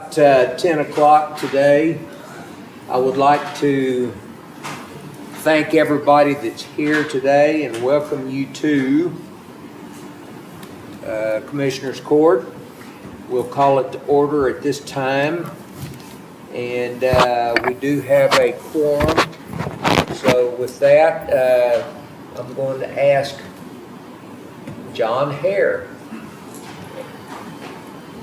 10 o'clock today. I would like to thank everybody that's here today and welcome you to Commissioners Court. We'll call it to order at this time, and we do have a quorum. So with that, I'm going to ask John Hare,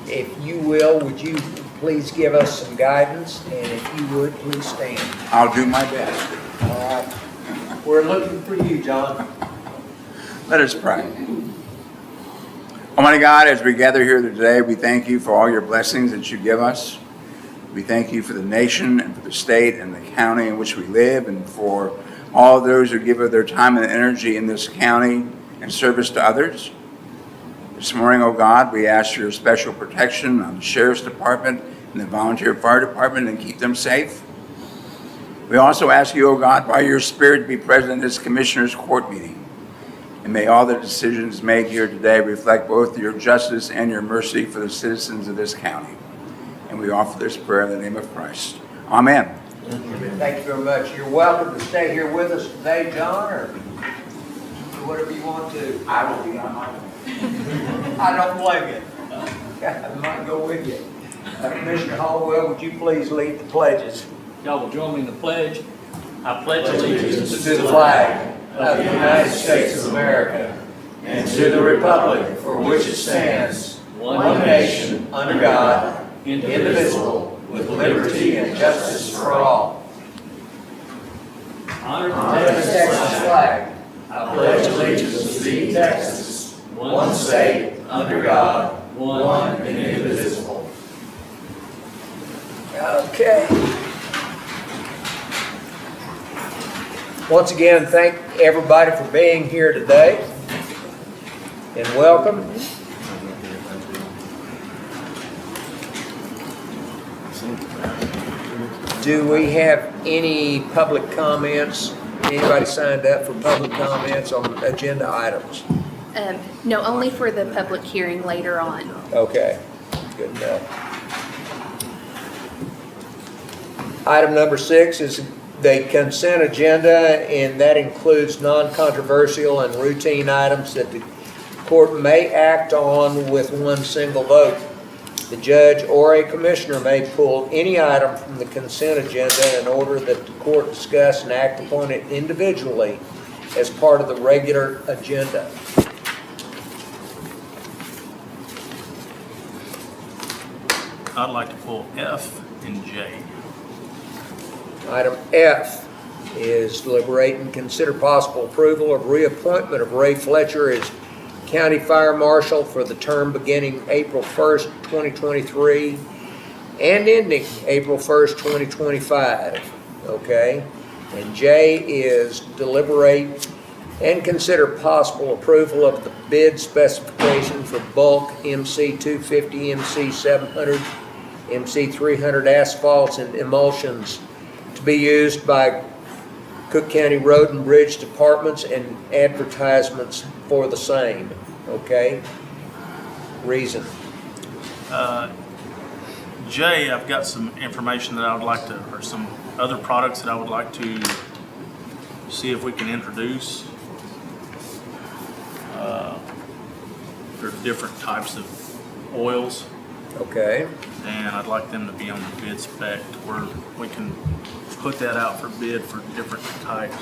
if you will, would you please give us some guidance, and if you would, please stand. I'll do my best. All right. We're looking for you, John. Let us pray. Almighty God, as we gather here today, we thank you for all your blessings that you give us. We thank you for the nation and for the state and the county in which we live, and for all those who give of their time and energy in this county in service to others. This morning, oh God, we ask for your special protection on the Sheriff's Department and the Volunteer Fire Department, and keep them safe. We also ask you, oh God, by your Spirit, to be present in this Commissioners Court meeting. And may all the decisions made here today reflect both your justice and your mercy for the citizens of this county. And we offer this prayer in the name of Christ. Amen. Thank you very much. You're welcome to stay here with us today, John, or whatever you want to. I will be on my way. I don't blame you. I might go with you. Commissioner Hollowell, would you please lead the pledges? Y'all will join me in the pledge. I pledge allegiance To the flag of the United States of America and to the republic for which it stands, one nation, under God, indivisible, with liberty and justice for all. Honor Honor the Texas flag. I pledge allegiance to thee, Texas, one state, under God, one and indivisible. Okay. Once again, thank everybody for being here today, and welcome. Do we have any public comments? Anybody signed up for public comments on agenda items? No, only for the public hearing later on. Okay, good enough. Item number 6 is the consent agenda, and that includes non-controversial and routine items that the court may act on with one single vote. The judge or a commissioner may pull any item from the consent agenda in order that the court discuss and act upon it individually as part of the regular agenda. I'd like to pull F and J. Item F is deliberate and consider possible approval of reappointment of Ray Fletcher as County Fire Marshal for the term beginning April 1st, 2023 and ending April 1st, 2025. Okay? And J is deliberate and consider possible approval of the bid specification for bulk MC 250, MC 700, MC 300 asphalts and emulsions to be used by Cooke County Road and Bridge Departments, and advertisements for the same. Okay? Reason. J, I've got some information that I would like to, or some other products that I would like to see if we can introduce. There are different types of oils, Okay. and I'd like them to be on the bid spec where we can put that out for bid for different types.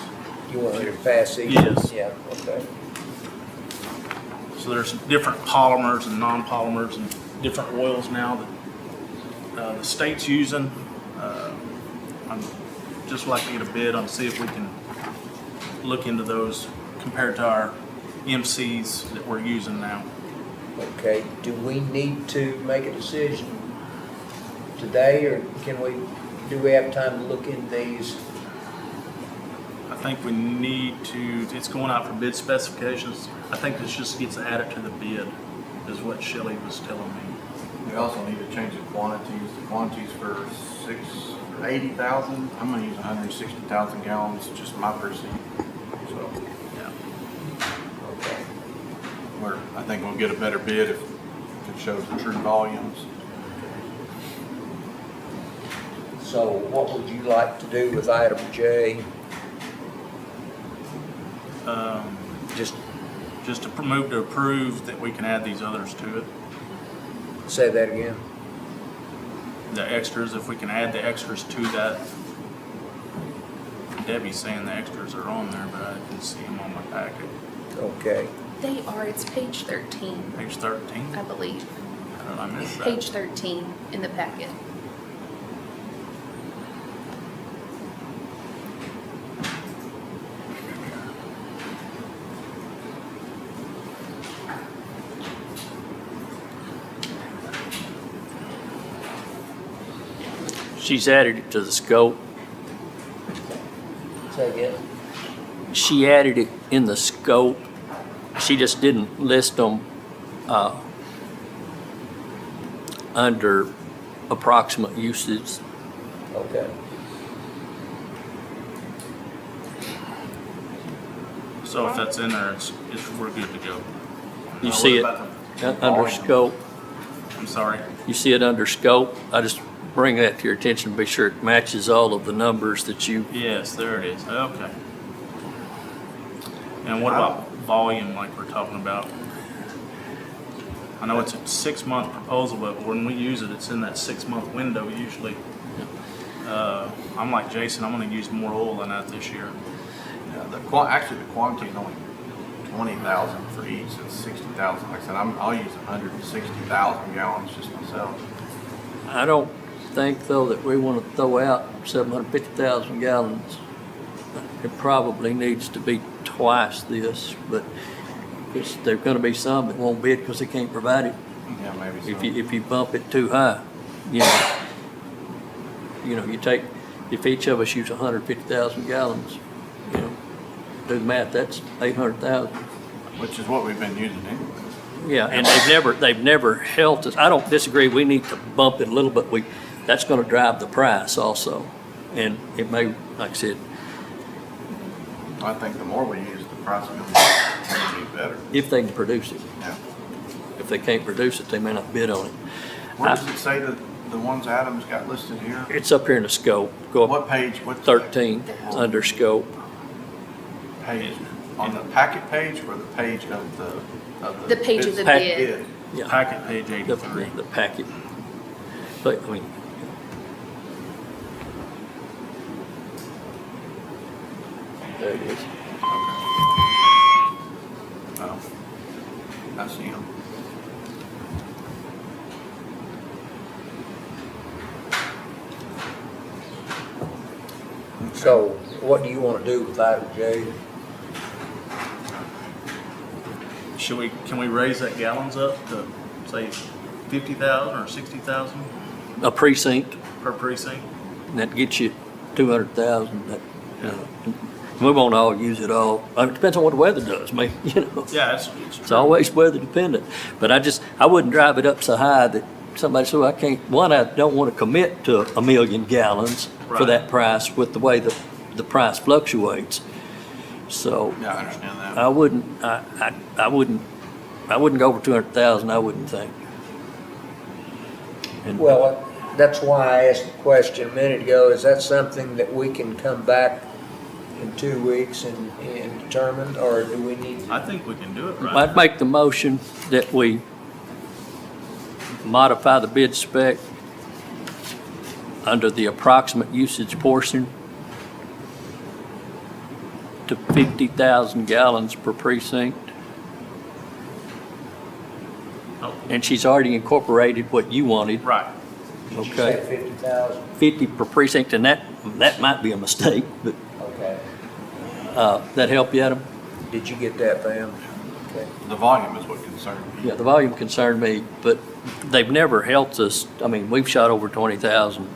You want me to pass these? Yes. Yeah, okay. So there's different polymers and non-polymers and different oils now that the state's using. I'm just like to get a bid on, see if we can look into those compared to our MCs that we're using now. Okay, do we need to make a decision today, or do we have time to look into these? I think we need to, it's going out for bid specifications. I think this just gets added to the bid, is what Shelley was telling me. We also need to change the quantities. The quantities for 80,000, I'm gonna use 160,000 gallons, just my percent. So, Yeah. Okay. I think we'll get a better bid if it shows the true volumes. So what would you like to do with item J? Just to move to approve that we can add these others to it. Say that again. The extras, if we can add the extras to that. Debbie's saying the extras are on there, but I didn't see them on my packet. Okay. They are, it's page 13, Page 13? I believe. How did I miss that? Page 13 in the packet. She's added it to the scope. Say again. She added it in the scope. She just didn't list them under approximate usage. Okay. So if that's in there, we're good to go. You Now, see it what about under volume? scope. I'm sorry. You see it under scope. I just bring that to your attention to be sure it matches all of the numbers that you. Yes, there it is. Okay. And what about volume like we're talking about? I know it's a 6-month proposal, but when we use it, it's in that 6-month window usually. I'm like Jason, I'm gonna use more oil than that this year. Yeah, actually, the quantity is only 20,000 for each, so it's 60,000. Like I said, I'll use 160,000 gallons just myself. I don't think though that we want to throw out 750,000 gallons. It probably needs to be twice this, but there's going to be some that won't bid because they can't provide it. Yeah, maybe so. If you bump it too high, you know, you take, if each of us use 150,000 gallons, you know, do the math, that's 800,000. Which is what we've been using anyway. Yeah, and they've never helped us. I don't disagree. We need to bump it a little, but that's going to drive the price also, and it may, like I said, I think the more we use, the price will be better. if they can produce it. Yeah. If they can't produce it, they may not bid on it. Where does it say that the ones Adams got listed here? It's up here in the scope. Go What up page? What 13 under scope. page? On the packet page or the page of the? The page of the Pack- bid. Yeah, Packet page the 83. the packet. But I mean, there it is. Oh, I see them. So what do you want to do with item J? Can we raise that gallons up to say 50,000 or 60,000 A precinct, per precinct? and that gets you 200,000. That, you know, we won't all use it all. I mean, it depends on what the weather does, maybe, you know. Yeah, it's It's always weather dependent, but I wouldn't drive it up so high that somebody said, well, I can't, one, I don't want to commit to 1 million gallons for Right. that price with the way the price fluctuates. So Yeah, I understand that. I wouldn't go over 200,000, I wouldn't think. And- Well, that's why I asked the question a minute ago. Is that something that we can come back in 2 weeks and determine, or do we need? I think we can do it right. I'd make the motion that we modify the bid spec under the approximate usage portion to 50,000 gallons per precinct. Oh, And she's already incorporated what you wanted, right. Did you say okay? 50,000? 50 per precinct, and that might be a mistake, but Okay. that help you, Adam? Did you get that, Pam? Okay. The volume is what concerned me. Yeah, the volume concerned me, but they've never helped us. I mean, we've shot over 20,000.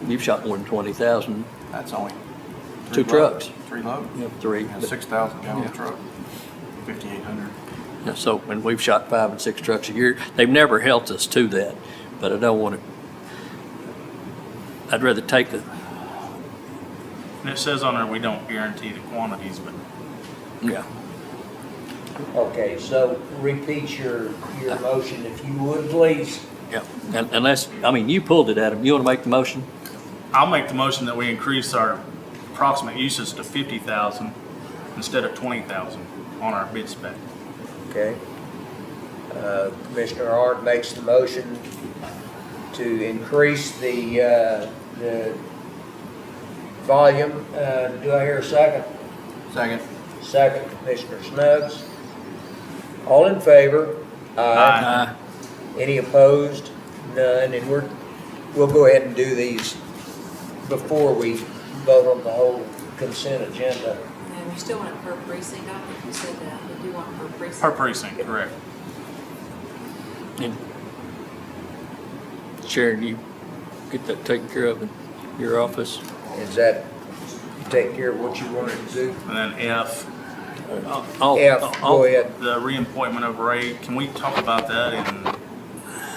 You've shot more than 20,000. That's only. Two trucks. 3 loads. You know, three. And 6,000 gallon Yeah. truck, 5,800. Yeah, so, and we've shot 5 and 6 trucks a year. They've never held us to that, but I don't want to, I'd rather take the, And it says on there, we don't guarantee the quantities, but yeah. Okay, so repeat your motion if you would, please. Yeah, unless, I mean, you pulled it, Adam. You want to make the motion? I'll make the motion that we increase our approximate uses to 50,000 instead of 20,000 on our bid spec. Okay. Commissioner Arndt makes the motion to increase the volume. Do I hear a second? Second. Second, Commissioner Snuggs. All in favor? Aye. Any opposed? None. And we'll go ahead and do these before we vote on the whole consent agenda. And you still want it per precinct, I think you said that, you do want it per precinct. Per precinct, correct. And Sharon, you get that taken care of in your office? Is that take care of what you wanted to do? And then F, Go ahead. the reappointment of Ray, can we talk about that in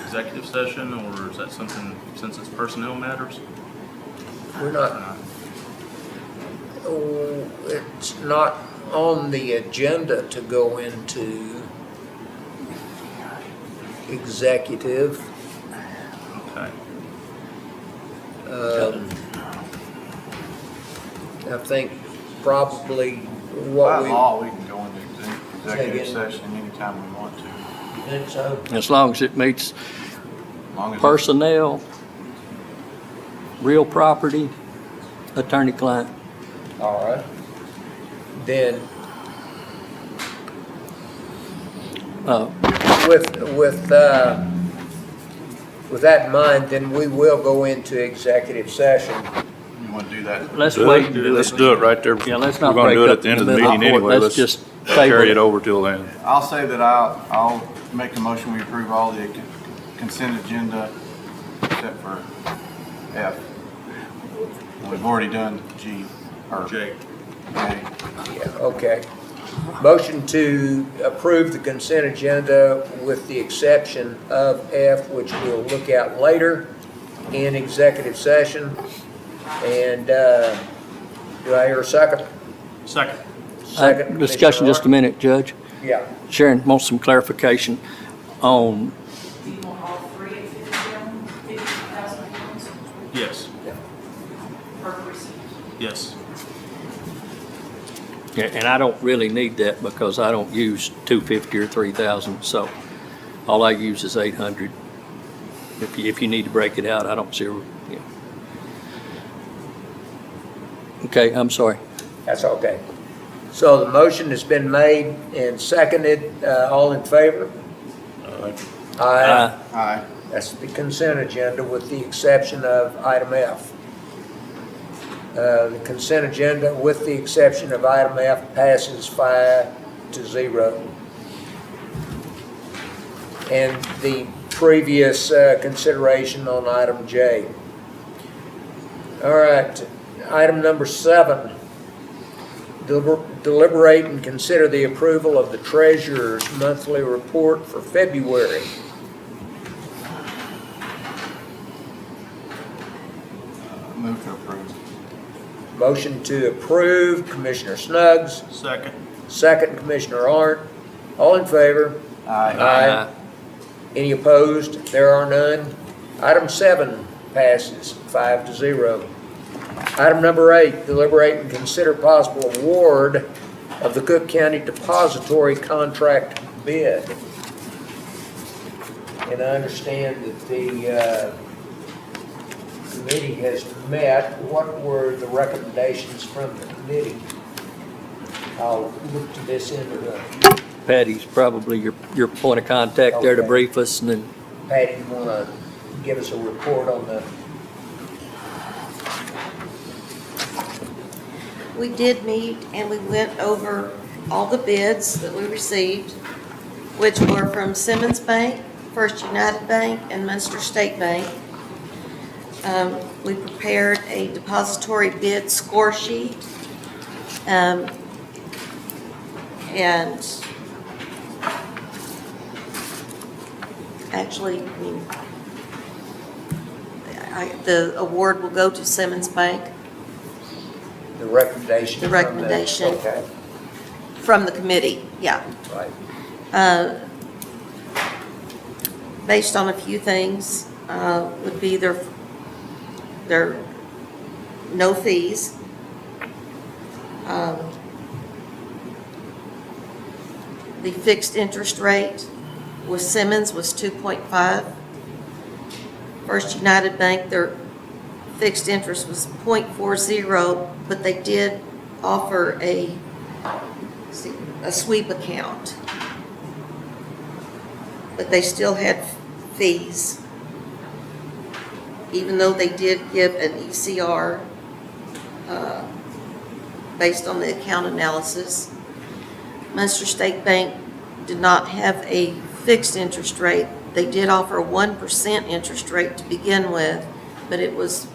executive session, or is that something, since it's personnel matters? We're not, oh, it's not on the agenda to go into executive. Okay. I think probably By what we, law, we can go into executive again. session anytime we want to. think so. As long as it meets As long as it's- personnel, real property, attorney-client. All right. Then with that in mind, then we will go into executive session. You want to do that? Let's wait. Let's do it right there. Yeah, let's not We're gonna break do it up at the end in of the the middle meeting of the court. anyway. Let's Let's just table carry it. it over till then. I'll say that I'll make a motion, we approve all the consent agenda except for F. We've already done G, or Jake. J. Yeah, okay. Motion to approve the consent agenda with the exception of F, which we'll look at later in executive session. And do I hear a second? Second. Second. Discussion Commissioner just a Arndt? minute, Judge. Yeah. Sharon wants some clarification on, Do you want all three at 50,000 gallons Yes, per precinct? yes. yeah, and I don't really need that because I don't use 250 or 3,000, so all I use is 800. If you need to break it out, I don't see, yeah. Okay, I'm sorry. That's okay. So the motion has been made and seconded. All in favor? Aye. Aye. That's the consent agenda with the exception of item F. The consent agenda with the exception of item F passes 5-0. And the previous consideration on item J. All right, item number 7. Deliberate and consider the approval of the treasurer's monthly report for February. Move to approve. Motion to approve, Commissioner Snuggs. Second. Second, Commissioner Arndt. All in favor? Aye. Aye. Any opposed? There are none. Item 7 passes 5-0. Item number 8, deliberate and consider possible award of the Cooke County Depository Contract bid. And I understand that the committee has met. What were the recommendations from the committee? I'll look to this end of the, Patty's probably your point of contact there to Okay. brief us, and then Patty, you want to give us a report on the, We did meet and we went over all the bids that we received, which were from Simmons Bank, First United Bank, and Munster State Bank. We prepared a depository bid score sheet. And actually, the award will go to Simmons Bank. the recommendation? The from recommendation. Okay, From the committee, yeah. right. based on a few things, would be their no fees. The fixed interest rate with Simmons was 2.5. First United Bank, their fixed interest was 0.40, but they did offer a sweep account. But they still had fees, even though they did give an ECR based on the account analysis. Munster State Bank did not have a fixed interest rate. They did offer a 1% interest rate to begin with, but it was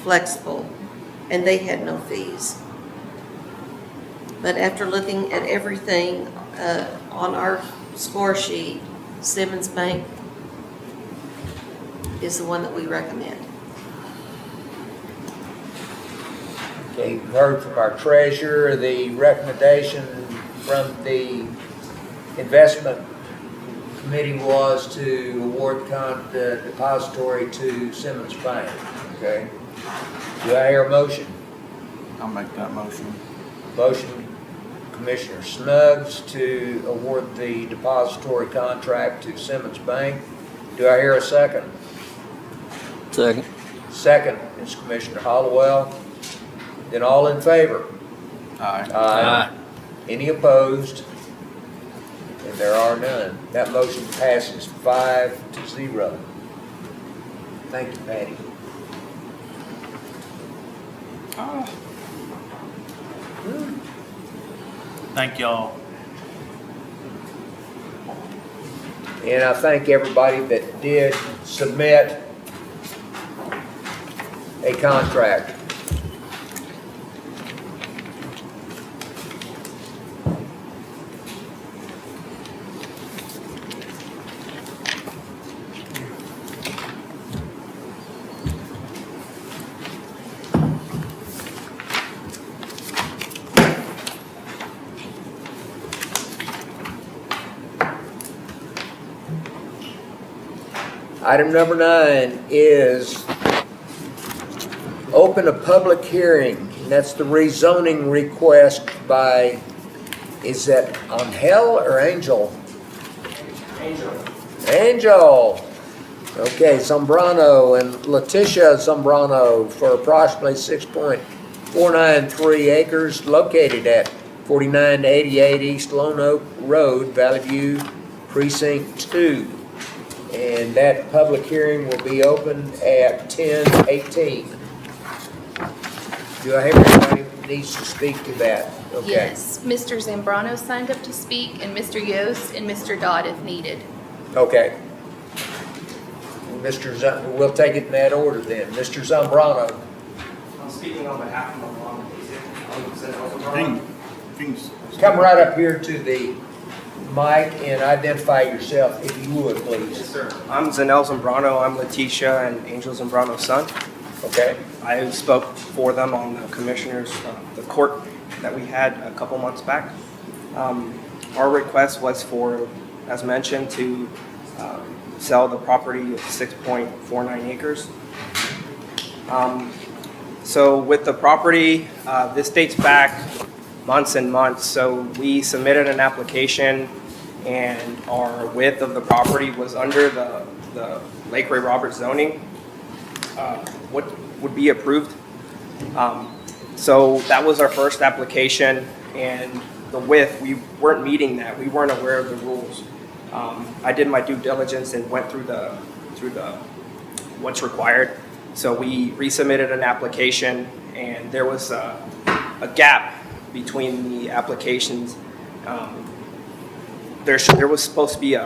flexible, and they had no fees. But after looking at everything on our score sheet, Simmons Bank is the one that we recommend. Okay, you've heard from our treasurer, the recommendation from the investment committee was to award the depository to Simmons Bank, okay? Do I hear a motion? I'll make that motion. Motion, Commissioner Snuggs to award the depository contract to Simmons Bank. Do I hear a second? Second. Second is Commissioner Hollowell. Then all in favor? Aye. Aye. Any opposed? And there are none. That motion passes 5-0. Thank you, Patty. Thank y'all. And I thank everybody that did submit a contract. Item number 9 is open a public hearing. And that's the rezoning request by, is that Angel or Angel? Angel. Okay, Zambrano and Letitia Zambrano for approximately 6.493 acres located at 4988 East Lone Oak Road, Valley View, Precinct 2. And that public hearing will be open at 10:18. Do I hear anybody who needs to speak to that? Okay. Yes, Mr. Zambrano signed up to speak, and Mr. Yost and Mr. Dodd if needed. Okay. We'll take it in that order then. Mr. Zambrano. I'm speaking on behalf of my mom. Come right up here to the mic and identify yourself, if you would, please. Yes, sir. I'm Zanel Zambrano. I'm Letitia and Angel Zambrano's son. Okay. I spoke for them on the commissioners, the court that we had a couple months back. Our request was for, as mentioned, to sell the property of 6.49 acres. So with the property, this dates back months and months. So we submitted an application, and our width of the property was under the Lake Ray Roberts zoning, what would be approved. So that was our first application, and the width, we weren't meeting that. We weren't aware of the rules. I did my due diligence and went through the what's required. So we resubmitted an application, and there was a gap between the applications. There was supposed to be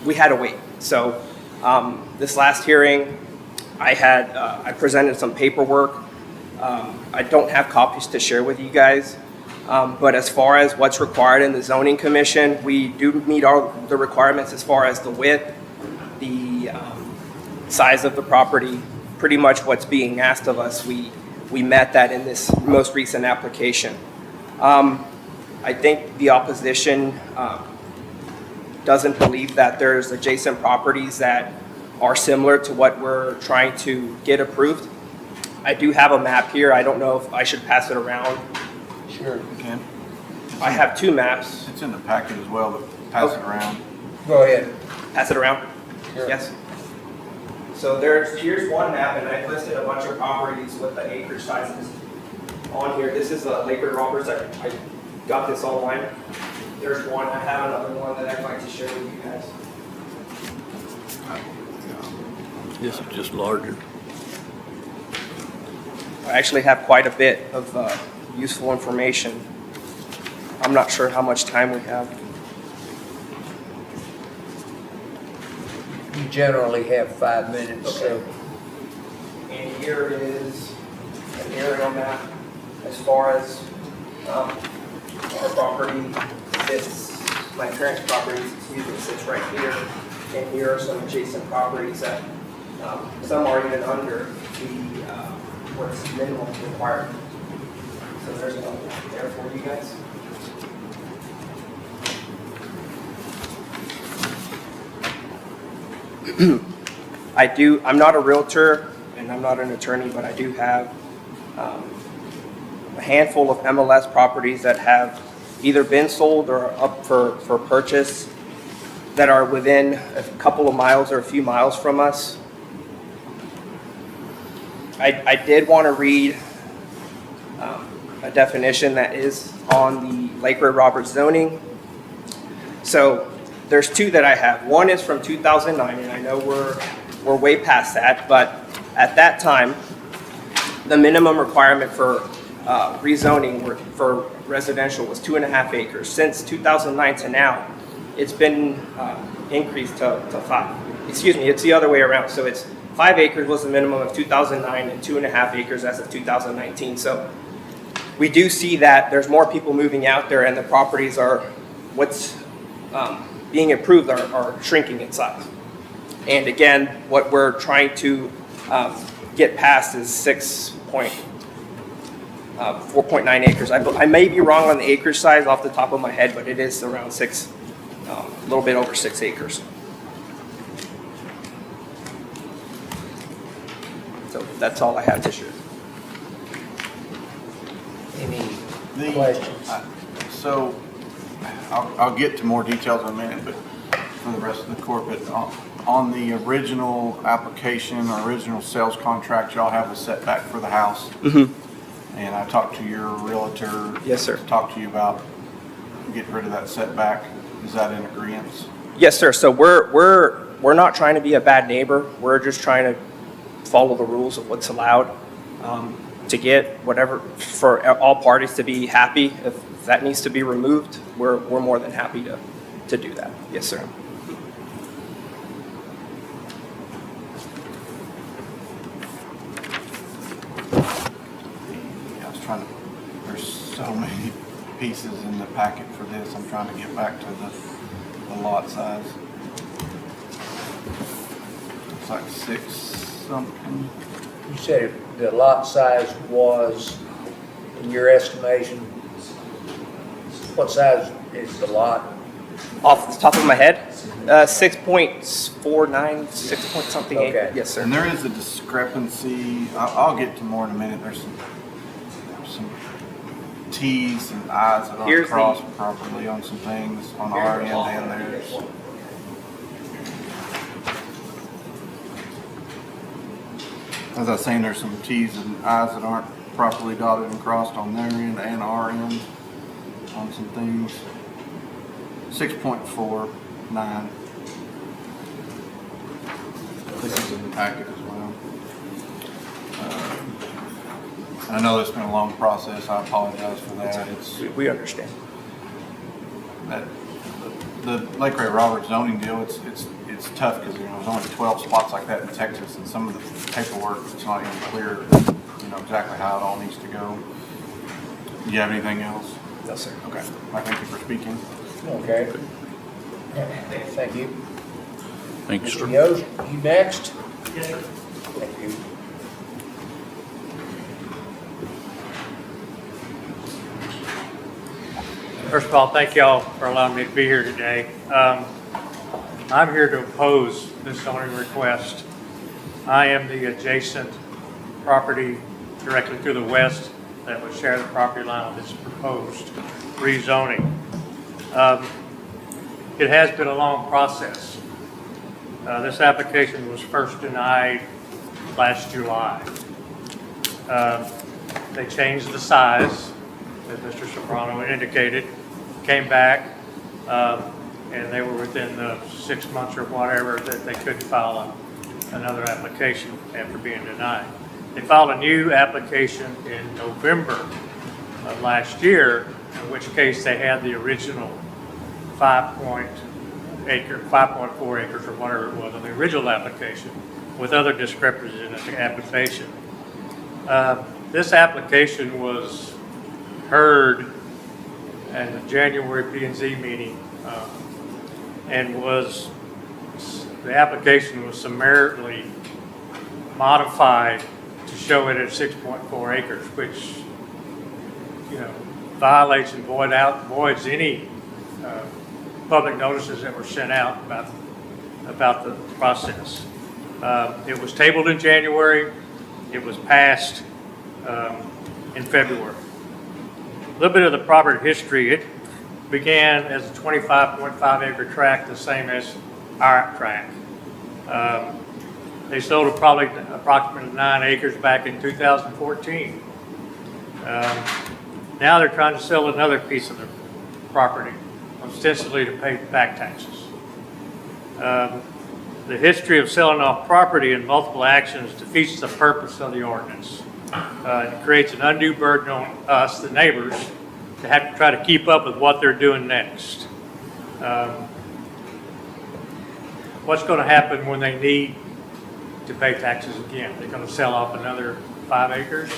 we had to wait. So this last hearing, I presented some paperwork. I don't have copies to share with you guys, but as far as what's required in the zoning commission, we do meet all the requirements as far as the width, the size of the property, pretty much what's being asked of us. We met that in this most recent application. I think the opposition doesn't believe that there's adjacent properties that are similar to what we're trying to get approved. I do have a map here. I don't know if I should pass it around. Sure. You can. I have two maps. It's in the packet as well, but pass it around. Go ahead. Pass it around? Sure. Yes. So here's one map, and I've listed a bunch of properties with the acreage sizes on here. This is Lakewood Roberts. I got this online. There's one. I have another one that I'd like to share with you guys. This is just larger. I actually have quite a bit of useful information. I'm not sure how much time we have. You generally have 5 minutes, so. And here is an aerial map as far as our property sits, my parents' property, sits right here. And here are some adjacent properties that some are even under the what's minimum required. So there's another one there for you guys. I'm not a realtor and I'm not an attorney, but I do have a handful of MLS properties that have either been sold or are up for purchase that are within a couple of miles or a few miles from us. I did want to read a definition that is on the Lakewood Roberts zoning. So there's two that I have. One is from 2009, and I know we're way past that, but at that time, the minimum requirement for rezoning for residential was 2.5 acres. Since 2009 to now, it's been increased to 5. Excuse me, it's the other way around. So it's 5 acres was the minimum of 2009 and 2.5 acres as of 2019. So we do see that there's more people moving out there, and the properties are what's being approved are shrinking in size. And again, what we're trying to get past is 4.9 acres. I may be wrong on the acreage size off the top of my head, but it is around a little bit over 6 acres. So that's all I have to share. Any questions? So, I'll get to more details in a minute, but for the rest of the court, but on the original application or original sales contract, y'all have a setback for the house. Mm-hmm. And I talked to your realtor. Yes, sir. Talked to you about getting rid of that setback. Is that in agreement? Yes, sir. So we're not trying to be a bad neighbor. We're just trying to follow the rules of what's allowed to get whatever for all parties to be happy. If that needs to be removed, we're more than happy to do that. Yes, sir. I was trying to, there's so many pieces in the packet for this. I'm trying to get back to the lot size. It's like 6 something. You said the lot size was, in your estimation, what size is the lot? Off the top of my head, 6.49, 6 point something Okay. acre. Yes, sir. And there is a discrepancy. I'll get to more in a minute. There's some T's and I's that aren't crossed properly on some things on our end and theirs. As I was saying, there's some T's and I's that aren't properly dotted and crossed on their end and our end on some things. 6.49. This is in the packet as well. I know it's been a long process. I apologize for that. We understand. That the Lake Ray Roberts zoning deal. It's tough because there's only 12 spots like that in Texas, and some of the paperwork it's not even clear, exactly how it all needs to go. Do you have anything else? No, sir. Okay. I thank you for speaking. Okay. Thank you. Thanks, Mr. sir. Yost, you next? Yes, sir. Thank you. First of all, thank y'all for allowing me to be here today. I'm here to oppose this zoning request. I am the adjacent property directly to the west that would share the property line with this proposed rezoning. It has been a long process. This application was first denied last July. They changed the size, as Mr. Soprano indicated, came back, and they were within the 6 months or whatever that they couldn't file another application after being denied. They filed a new application in November of last year, in which case they had the original 5.4 acres or whatever it was on the original application with other discrepancies in the application. This application was heard at the January P&Z meeting, and the application was summarily modified to show it at 6.4 acres, which, violates and voids any public notices that were sent out about the process. It was tabled in January. It was passed in February. A little bit of the property history. It began as a 25.5 acre tract, the same as our tract. They sold approximately 9 acres back in 2014. Now they're trying to sell another piece of their property, ostensibly to pay back taxes. The history of selling off property in multiple actions defeats the purpose of the ordinance. It creates an undue burden on us, the neighbors, to have to try to keep up with what they're doing next. What's going to happen when they need to pay taxes again? They're going to sell off another 5 acres?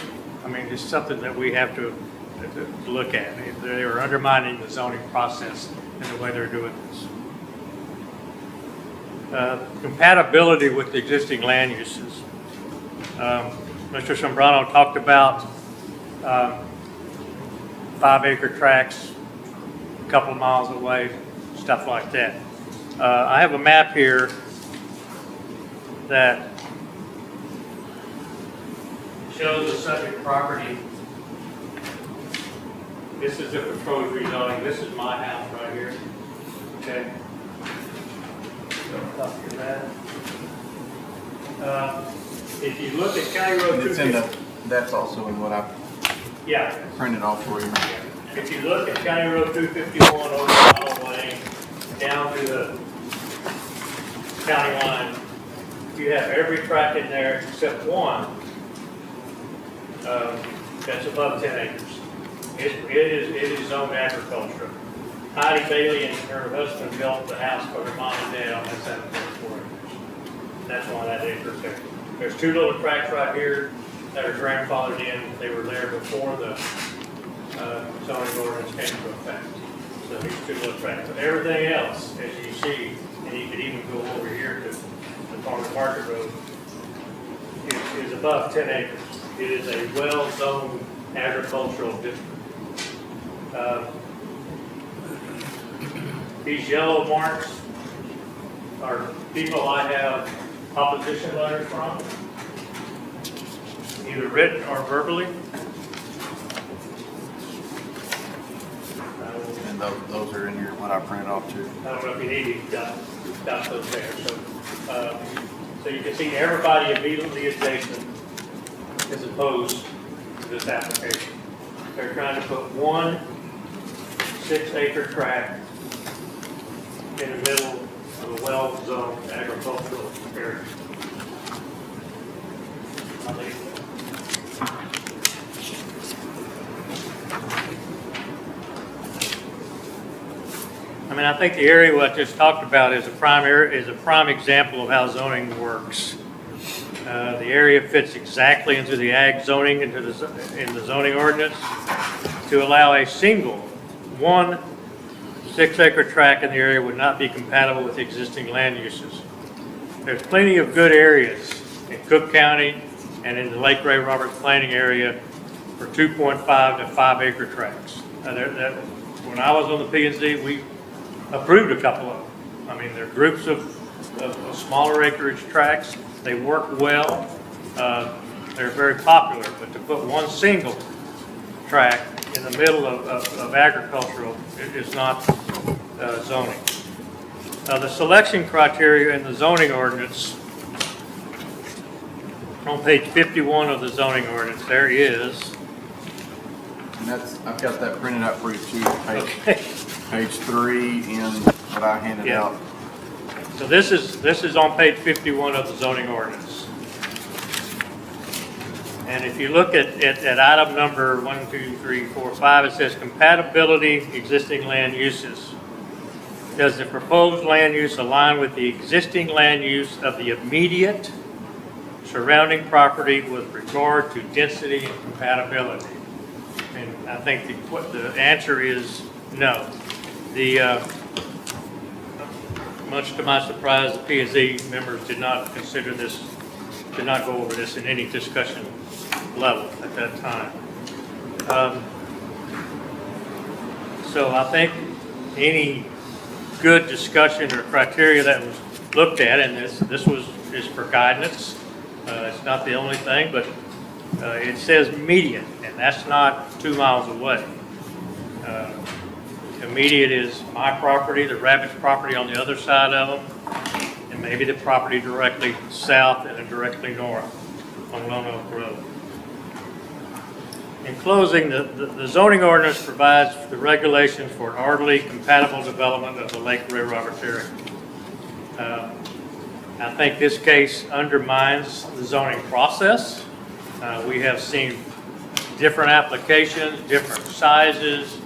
I mean, it's something that we have to look at. They are undermining the zoning process in the way they're doing this. Compatibility with the existing land uses. Mr. Sombrano talked about 5 acre tracts a couple of miles away, stuff like that. I have a map here that shows the subject property. This is the proposed rezoning. This is my house right here. Okay. Don't copy that. If you look at County Road 250, that's also in what I yeah. printed off for you. If you look at County Road 251 over Donald Lane down to the county line, you have every tract in there except one that's above 10 acres. It is zoned agriculture. Heidi Bailey and her husband built the house for their mom and dad on that 7.4 acres. That's why that acre's there. There's 2 little tracts right here that are grandfathered in. They were there before the zoning ordinance came into effect. So these 2 little tracts. But everything else, as you see, and you could even go over here to the Farmers Market Road, is above 10 acres. It is a well-zoned agricultural district. These yellow marks are people I have opposition letters from, either written or verbally. And those are in here, what I printed off too. I don't know if you need to dot those there. So you can see everybody immediately adjacent is opposed to this application. They're trying to put one 6 acre tract in the middle of a well-zoned agricultural area. I mean, I think the area what I just talked about is a prime example of how zoning works. The area fits exactly into the ag zoning, in the zoning ordinance, to allow a single 1 6 acre tract in the area would not be compatible with the existing land uses. There's plenty of good areas in Cooke County and in the Lake Ray Roberts planning area for 2.5 to 5 acre tracts. When I was on the P&Z, we approved a couple of them. I mean, they're groups of smaller acreage tracts. They work well. They're very popular, but to put one single tract in the middle of agricultural is not zoning. The selection criteria in the zoning ordinance, on page 51 of the zoning ordinance, there is. And I've got that printed out for you too, Okay. page 3 in what I handed Yeah. out. So this is on page 51 of the zoning ordinance. And if you look at item number 1, 2, 3, 4, 5, it says compatibility existing land uses. Does the proposed land use align with the existing land use of the immediate surrounding property with regard to density and compatibility? And I think the answer is no. Much to my surprise, the P&Z members did not consider this, did not go over this in any discussion level at that time. So I think any good discussion or criteria that was looked at, and this is for guidance. It's not the only thing, but it says immediate, and that's not 2 miles away. Immediate is my property, the Rabbit's property on the other side of them, and maybe the property directly south and directly north on Lone Oak Road. In closing, the zoning ordinance provides the regulations for an orderly, compatible development of the Lake Ray Roberts area. I think this case undermines the zoning process. We have seen different applications, different sizes,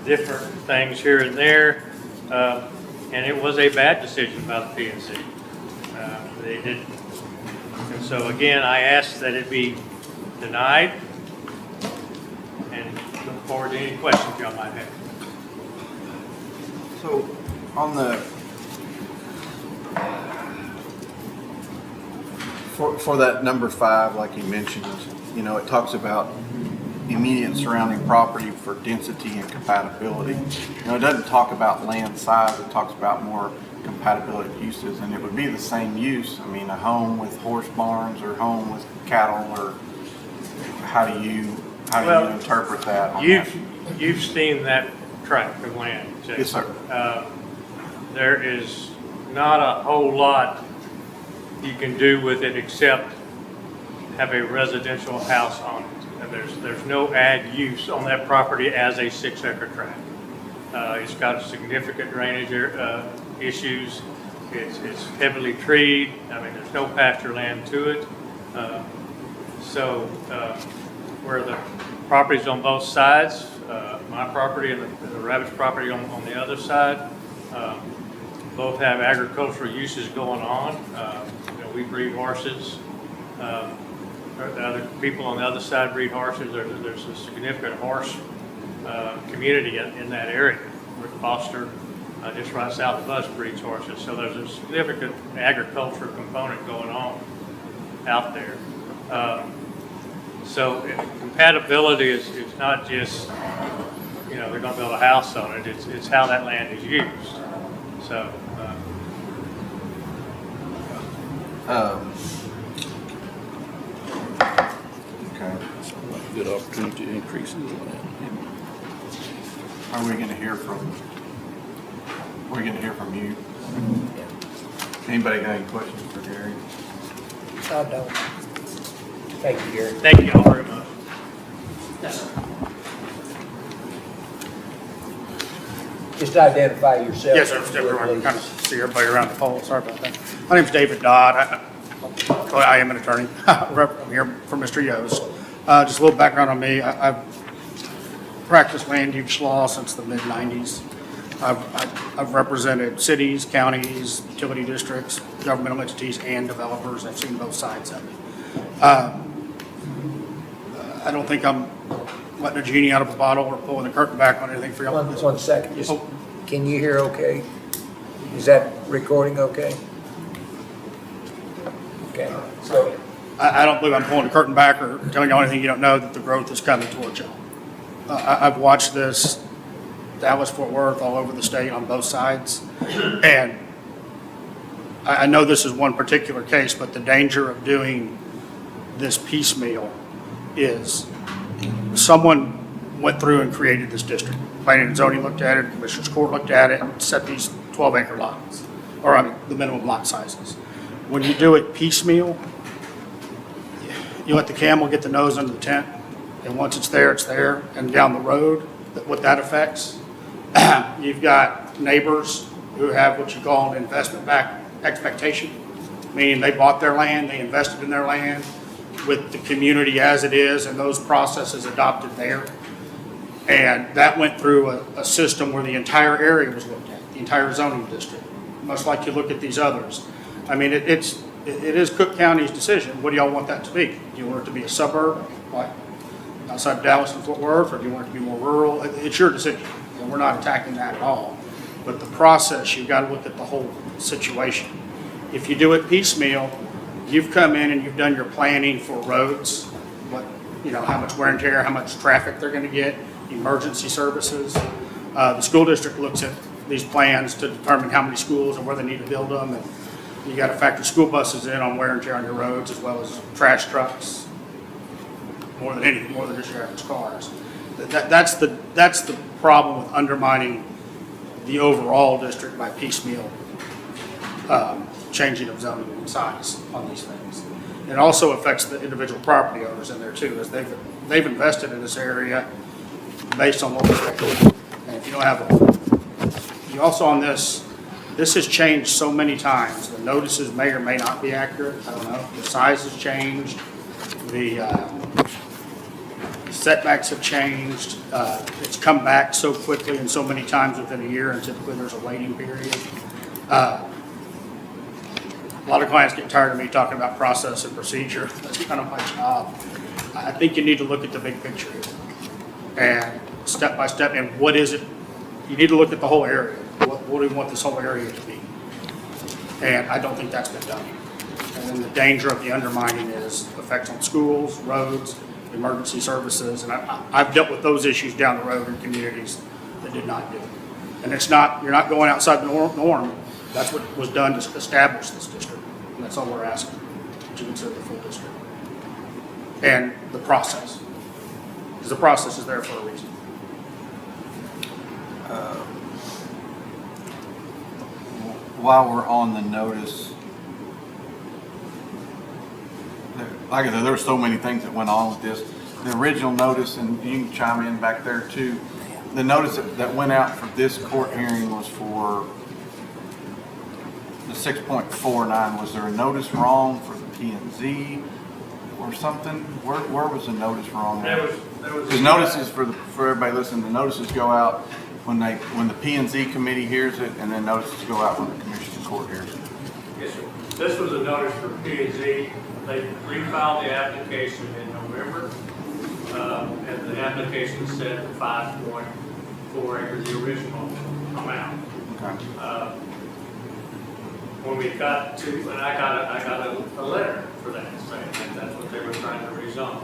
different things here and there, and it was a bad decision by the P&Z. They did, and so again, I ask that it be denied, and look forward to any questions y'all might have. So on the, for that number 5, like you mentioned, you know, it talks about immediate surrounding property for density and compatibility. You know, it doesn't talk about land size, it talks about more compatibility uses, and it would be the same use. I mean, a home with horse barns or home with cattle, or how do you interpret that? You've seen that tract of land, Jason. Yes, sir. There is not a whole lot you can do with it except have a residential house on it. And there's no ag use on that property as a 6-acre tract. It's got significant drainage issues. It's heavily treed. I mean, there's no pasture land to it. Where the properties on both sides, my property and the Rabbit's property on the other side, both have agricultural uses going on. We breed horses. The other people on the other side breed horses. There's a significant horse community in that area. Rick Foster, just right south of us, breeds horses. So there's a significant agriculture component going on out there. So compatibility is not just, you know, they're going to build a house on it. It's how that land is used. So. Okay. Good opportunity to increase his land. Are we going to hear from you? Anybody got any questions for Gary? I don't. Thank you, Gary. Thank you all very much. Just identify yourself. Yes, sir. Everyone kind of see everybody around the pole. Sorry about that. My name's David Dodd. I am an attorney. I'm here for Mr. Yost. Just a little background on me. I've practiced land use law since the mid-90s. I've represented cities, counties, utility districts, governmental entities, and developers. I've seen both sides of it. I don't think I'm letting a genie out of a bottle or pulling the curtain back on anything for y'all. One second. Just, can you hear okay? Is that recording okay? Okay. So I don't believe I'm pulling the curtain back or telling y'all anything you don't know, that the growth is coming towards y'all. I've watched this, Dallas, Fort Worth, all over the state on both sides. And I know this is one particular case, but the danger of doing this piecemeal is someone went through and created this district. Planning and zoning looked at it, Commissioners Court looked at it, and set these 12-acre lots, or I mean, the minimum lot sizes. When you do it piecemeal, you let the camel get the nose under the tent, and once it's there, and down the road, what that affects, you've got neighbors who have what you call an investment-backed expectation, meaning they bought their land, they invested in their land with the community as it is, and those processes adopted there. And that went through a system where the entire area was looked at, the entire zoning district, much like you look at these others. I mean, it is Cooke County's decision. What do y'all want that to be? Do you want it to be a suburb, like outside Dallas and Fort Worth, or do you want it to be more rural? It's your decision, and we're not attacking that at all. But the process, you've got to look at the whole situation. If you do it piecemeal, you've come in and you've done your planning for roads, how much wear and tear, how much traffic they're going to get, emergency services. The school district looks at these plans to determine how many schools and where they need to build them, and you got to factor school buses in on wear and tear on your roads, as well as trash trucks, more than anything, more than just your average cars. That's the problem with undermining the overall district by piecemeal changing of zoning and size on these things. It also affects the individual property owners in there too, as they've invested in this area based on what was expected. And if you don't have you also on this has changed so many times. The notices may or may not be accurate. I don't know. The size has changed. The setbacks have changed. It's come back so quickly and so many times within a year, and typically there's a waiting period. A lot of clients get tired of me talking about process and procedure. That's kind of my job. I think you need to look at the big picture and step by step. And what is it? You need to look at the whole area. What do we want this whole area to be? And I don't think that's been done. And then the danger of the undermining is effects on schools, roads, emergency services. And I've dealt with those issues down the road in communities that did not do it. And you're not going outside the norm. That's what was done to establish this district. And that's all we're asking, to consider the full district. And the process. Because the process is there for a reason. While we're on the notice, like I said, there were so many things that went on with this. The original notice, and you can chime in back there too, the notice that went out for this court hearing was for the 6.49. Was there a notice wrong for the P&Z or something? Where was the notice wrong? There was Because notices for everybody listening, the notices go out when the P&Z committee hears it, and then notices go out when the Commissioners Court hears it. Yes, sir. This was a notice for P&Z. They refiled the application in November, and the application said 5.4 acres, the original amount. Okay. When we got to, and I got a letter for that, saying that that's what they were trying to rezone.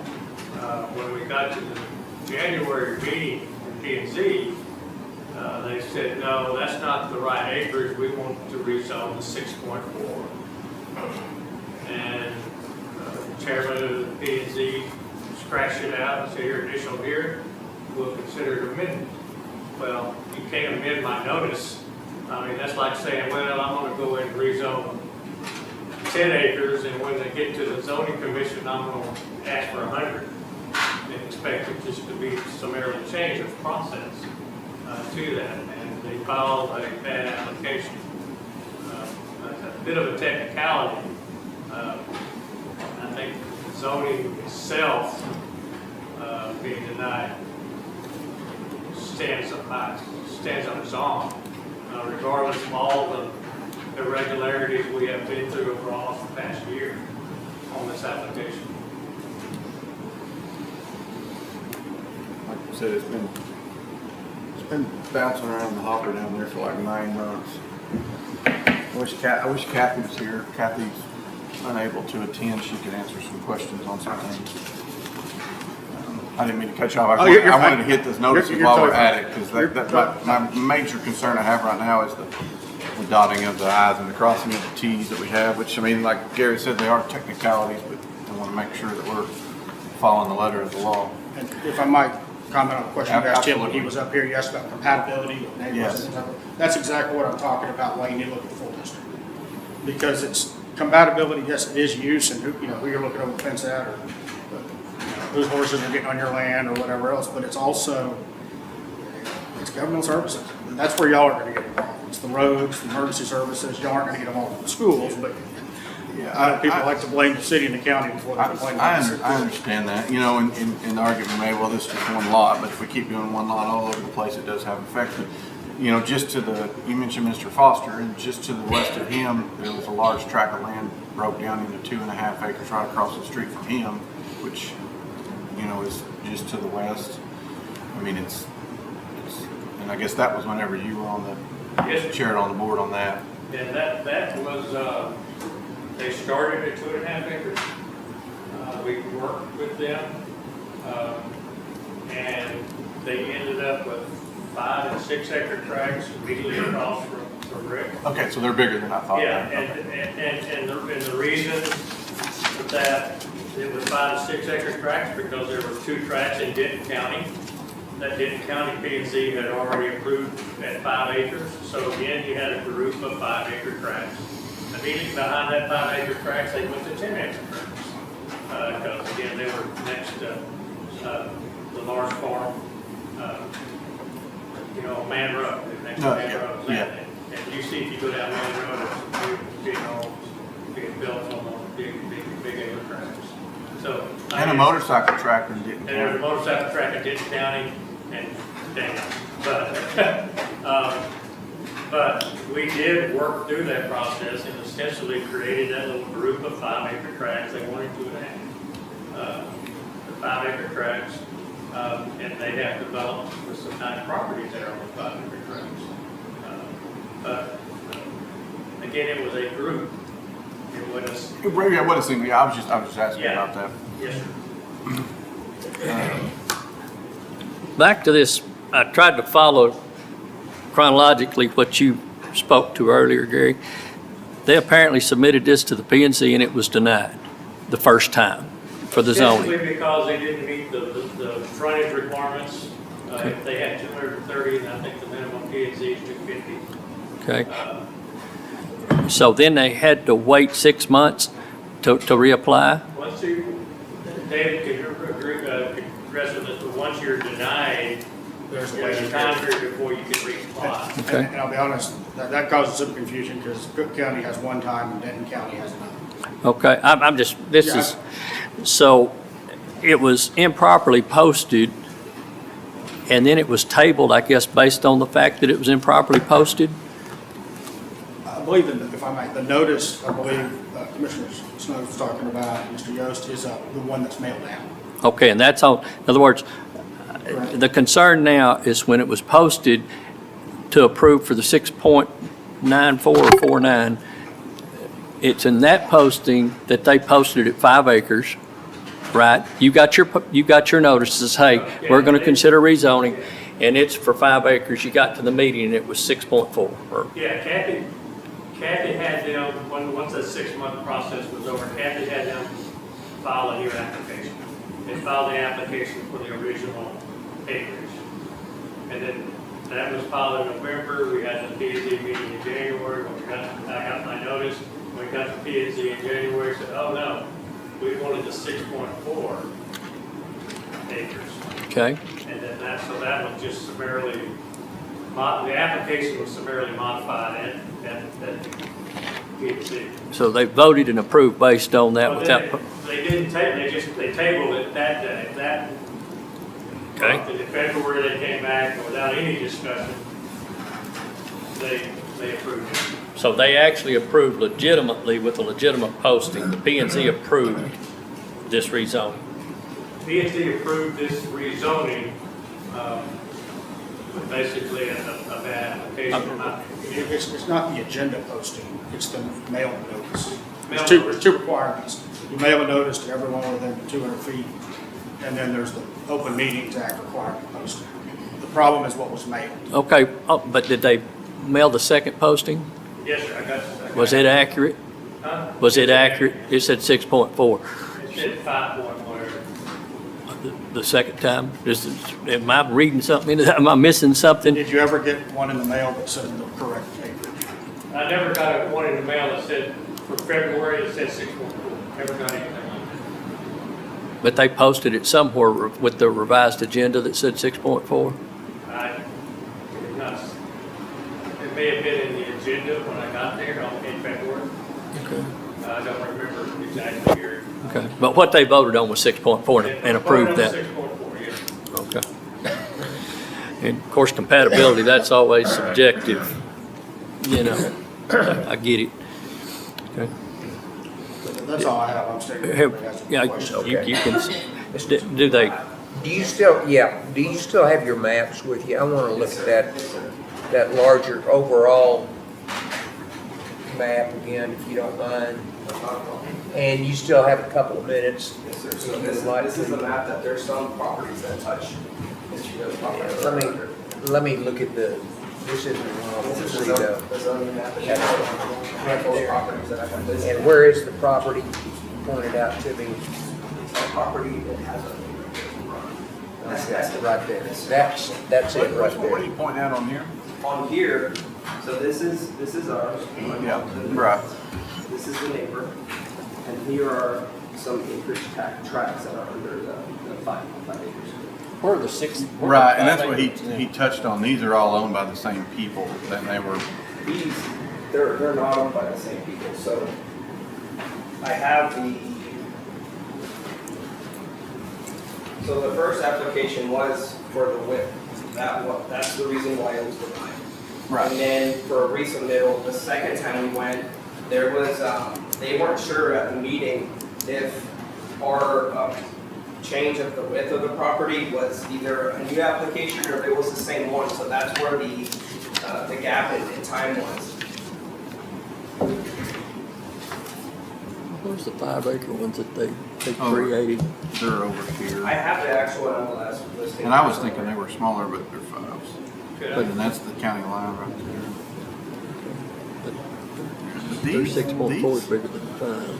When we got to the January meeting in P&Z, they said, no, that's not the right acreage, we want to rezone to 6.4. And the chairman of the P&Z scratched it out and said, your initial here, we'll consider it amended. Well, you can't amend my notice. I mean, that's like saying, well, I'm going to go and rezone 10 acres, and when they get to the zoning commission, I'm going to ask for 100 and expect it just to be summarily changed of process to that. And they filed a bad application. That's a bit of a technicality. I think zoning itself being denied stands on its own. Regardless of all the irregularities we have been through overall the past year on this application. Like I said, it's been bouncing around the hopper down there for like 9 months. I wish Kathy was here. Kathy's unable to attend. She could answer some questions on some things. I didn't mean to cut you off. I wanted to hit this notice while we're at it, because my major concern I have right now is the the dotting of the i's and the crossing of the t's that we have, which, I mean, like Gary said, they are technicalities, but I want to make sure that we're following the letter of the law. And if I might comment on a question you asked him when he Absolutely. was up here, you asked about compatibility with neighbors. Yes. and things like that. That's exactly what I'm talking about when you look at the full district. Because it's compatibility, yes, it is use and who you're looking over the fence at, or whose horses are getting on your land or whatever else, but it's also, it's governmental services. And that's where y'all are gonna get involved. It's the roads, the emergency services, y'all aren't gonna get involved with the schools, but I know people like to blame the city and the county before they blame the city. I understand that, in the argument made, well, this is just one lot, but if we keep doing one lot all over the place, it does have effect. But, just to you mentioned Mr. Foster, and just to the west of him, there was a large tract of land broke down into 2.5 acres right across the street from him, which, is just to the west. I mean, it's, and I guess that was whenever you were on Yes. chaired on the board on that. And that was, they started at 2.5 acres. We worked with them, and they ended up with 5 and 6 acre tracts immediately across from Rick. Okay, so they're bigger than I thought. Yeah, Okay. and the reason that it was 5 and 6 acre tracts, because there were 2 tracts in Denton County. That Denton County P&Z had already approved at 5 acres. So again, you had a group of 5 acre tracts. Immediately behind that 5 acre tracts, they went to 10 acre tracts. Because again, they were next to the large farm, Man Road, next to Man Road. yeah. And you see, if you go down Man Road, there's big homes being built on those big acre tracts. So. And a motorcycle track in Denton And there's a County. motorcycle track in Denton County, and damn, but we did work through that process and essentially created that little group of 5 acre tracts. They wanted 2.5. The 5 acre tracts, and they have developed with some nice properties there on the 5 acre tracts. But again, it was a group. It was. Yeah, what a single. I was just asking Yeah. about that. Yes, sir. Back to this, I tried to follow chronologically what you spoke to earlier, Gary. They apparently submitted this to the P&Z and it was denied the first time for the zoning. Simply because they didn't meet the frontage requirements. If they had 230, and I think the minimum P&Z is 250. Okay. So then they had to wait 6 months to reapply? Once you, David, can you agree, address with this, but once you're denied, There's a there's waiting a time period. period before you can reapply. Okay. And I'll be honest, that causes some confusion because Cooke County has one time and Denton County has another. Okay, I'm just, this Yeah. is, so it was improperly posted and then it was tabled, I guess, based on the fact that it was improperly posted? I believe, if I might, the notice, I believe Commissioner Snow was talking about, Mr. Yost, is the one that's mailed out. Okay, and that's on, in other words, the concern now is when it was posted to approve for the 6.94 or 49, it's in that posting that they posted at 5 acres, right? You got your notices, hey, we're gonna consider rezoning, and it's for 5 acres. You got to the meeting and it was 6.4. Yeah, Kathy had them, once that 6-month process was over, Kathy had them file a new application. They filed the application for the original acreage. And then that was filed in November. We had the P&Z meeting in January. When I got my notice. When we got the P&Z in January, said, oh no, we wanted the 6.4 acres. Okay, And then so that was just summarily, the application was summarily modified at P&Z. so they voted and approved based on that Well, without, then they didn't they tabled it that day, that. Okay. And in February, they came back and without any discussion, they approved it. so they actually approved legitimately with a legitimate posting. The P&Z approved this rezoning. P&Z approved this rezoning, with basically a bad application. It's not the agenda posting, it's the mail notice. Mail There's two requirements. You mail a notice to everyone within 200 feet, and then there's the Open Meetings Act requirement posting. The problem is what was mailed. Okay, but did they mail the second posting? Yes, sir, I got you. Was it accurate? Huh? Was it accurate? It said 6.4. It said 5 point whatever. The second time? Am I reading something into that? Am I missing something? Did you ever get one in the mail that said the correct acreage? I never got one in the mail that said, for February, it said 6.4. Never got anything like that. But they posted it somewhere with the revised agenda that said 6.4? I did not, it may have been in the agenda when I got there in February. Okay. I don't remember exactly here. Okay. But what they voted on was 6.4 and approved that? 6.4, yes. Okay. And of course, compatibility, that's always subjective, you know. I get it. Okay. That's all I have. I'm stating. Yeah, you can, do they, Do you still have your maps with you? I want to look at that larger overall map again, if you don't mind. And you still have a couple of minutes. Yes, sir. So this is the map that there's some properties that touch Mr. Yo's property. Let me look at this isn't the one I want to see though. The zoning map that shows those properties that I have listed. And where is the property pointed out to me? Property that has a. That's right there. That's it right What are there. you pointing out on here? On here, so this is ours. Yeah, right. This is the neighbor, and here are some acreage tracts that are under the 5 acres. where are the 6? Right, and that's what he touched on. These are all owned by the same people, and they were, These, they're not owned by the same people, so I have so the first application was for the width. That's the reason why it was denied. right. And then for a resubmittal, the second time we went, there was, they weren't sure at the meeting if our change of the width of the property was either a new application or if it was the same one. So that's where the gap in time was. Where's the 5 acre ones that they Oh. created? They're over here. I have the actual MLS listing. And I was thinking they were smaller, but they're 5s. Could I- And that's the county line right there. But Their these, 6.4 is these, bigger than 5.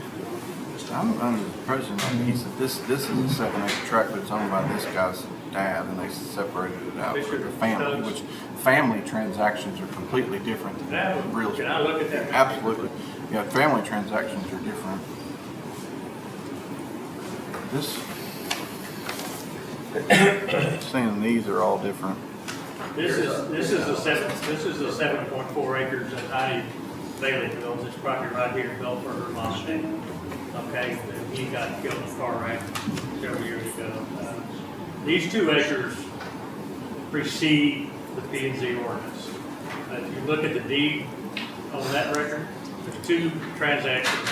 I'm under the impression that he said this is a 7 acre tract, but it's owned by this guy's dad, and they separated it out for the family, which family transactions are completely different than real estate. Can I look at that? Absolutely. Yeah, family transactions are different. This, saying these are all different. This is the 7.4 acres that Heidi Bailey built, this property right here built for her mom and dad. Okay, and he got killed in a car wreck several years ago. These 2 acres precede the P&Z ordinance. If you look at the deed on that record, there's 2 transactions.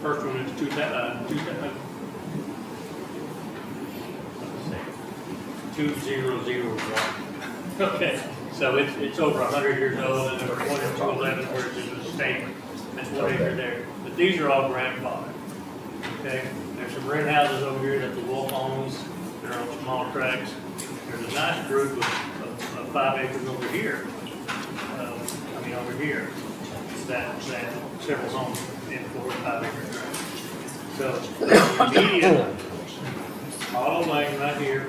First one is 2001. Okay, so it's over 100 years old, and there was one in 211 where it was a state. That's 1 acre there. But these are all grandfathered. Okay, there's some rent houses over here that the Wolf owns. They're on small tracts. There's a nice group of 5 acres over here. Over here, that several homes in 4 or 5 acre tracts. So the immediate auto lane right here,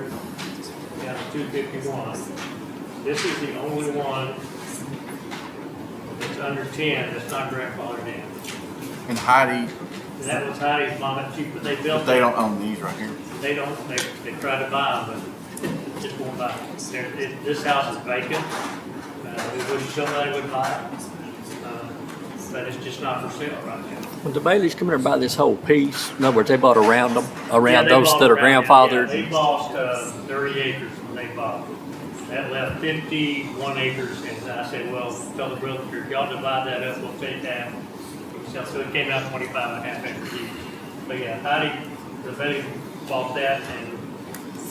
down to 251. This is the only one that's under 10 that's not grandfathered in. And Heidi, And that was Heidi's mom and chief, but they built. but they don't own these right here. They don't, they try to buy them, but just won't buy them. This house is vacant. Somebody would buy it. But it's just not for sale right now. When the Baileys come in and buy this whole piece, in other words, they bought around them, Yeah, around they those bought that are around it. grandfathered. Yeah, they lost 30 acres when they bought. That left 51 acres, and I said, well, tell the realtor, if y'all divide that up, we'll take that. So it came out 25.5 acres each. But yeah, Heidi, the Bailey bought that, and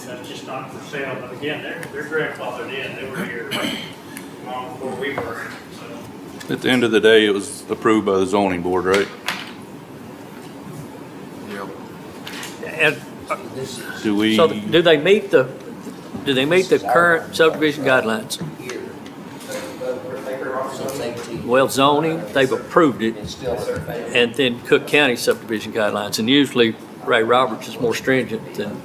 that's just not for sale. But again, they're grandfathered in. They were here long before we were. So At the end of the day, it was approved by the zoning board, right? Yep. And Do we, so do they meet the current subdivision guidelines? Here, The acre so it's 18. Well, zoning, they've approved it, It's still a family. and then Cooke County subdivision guidelines, and usually Ray Roberts is more stringent than,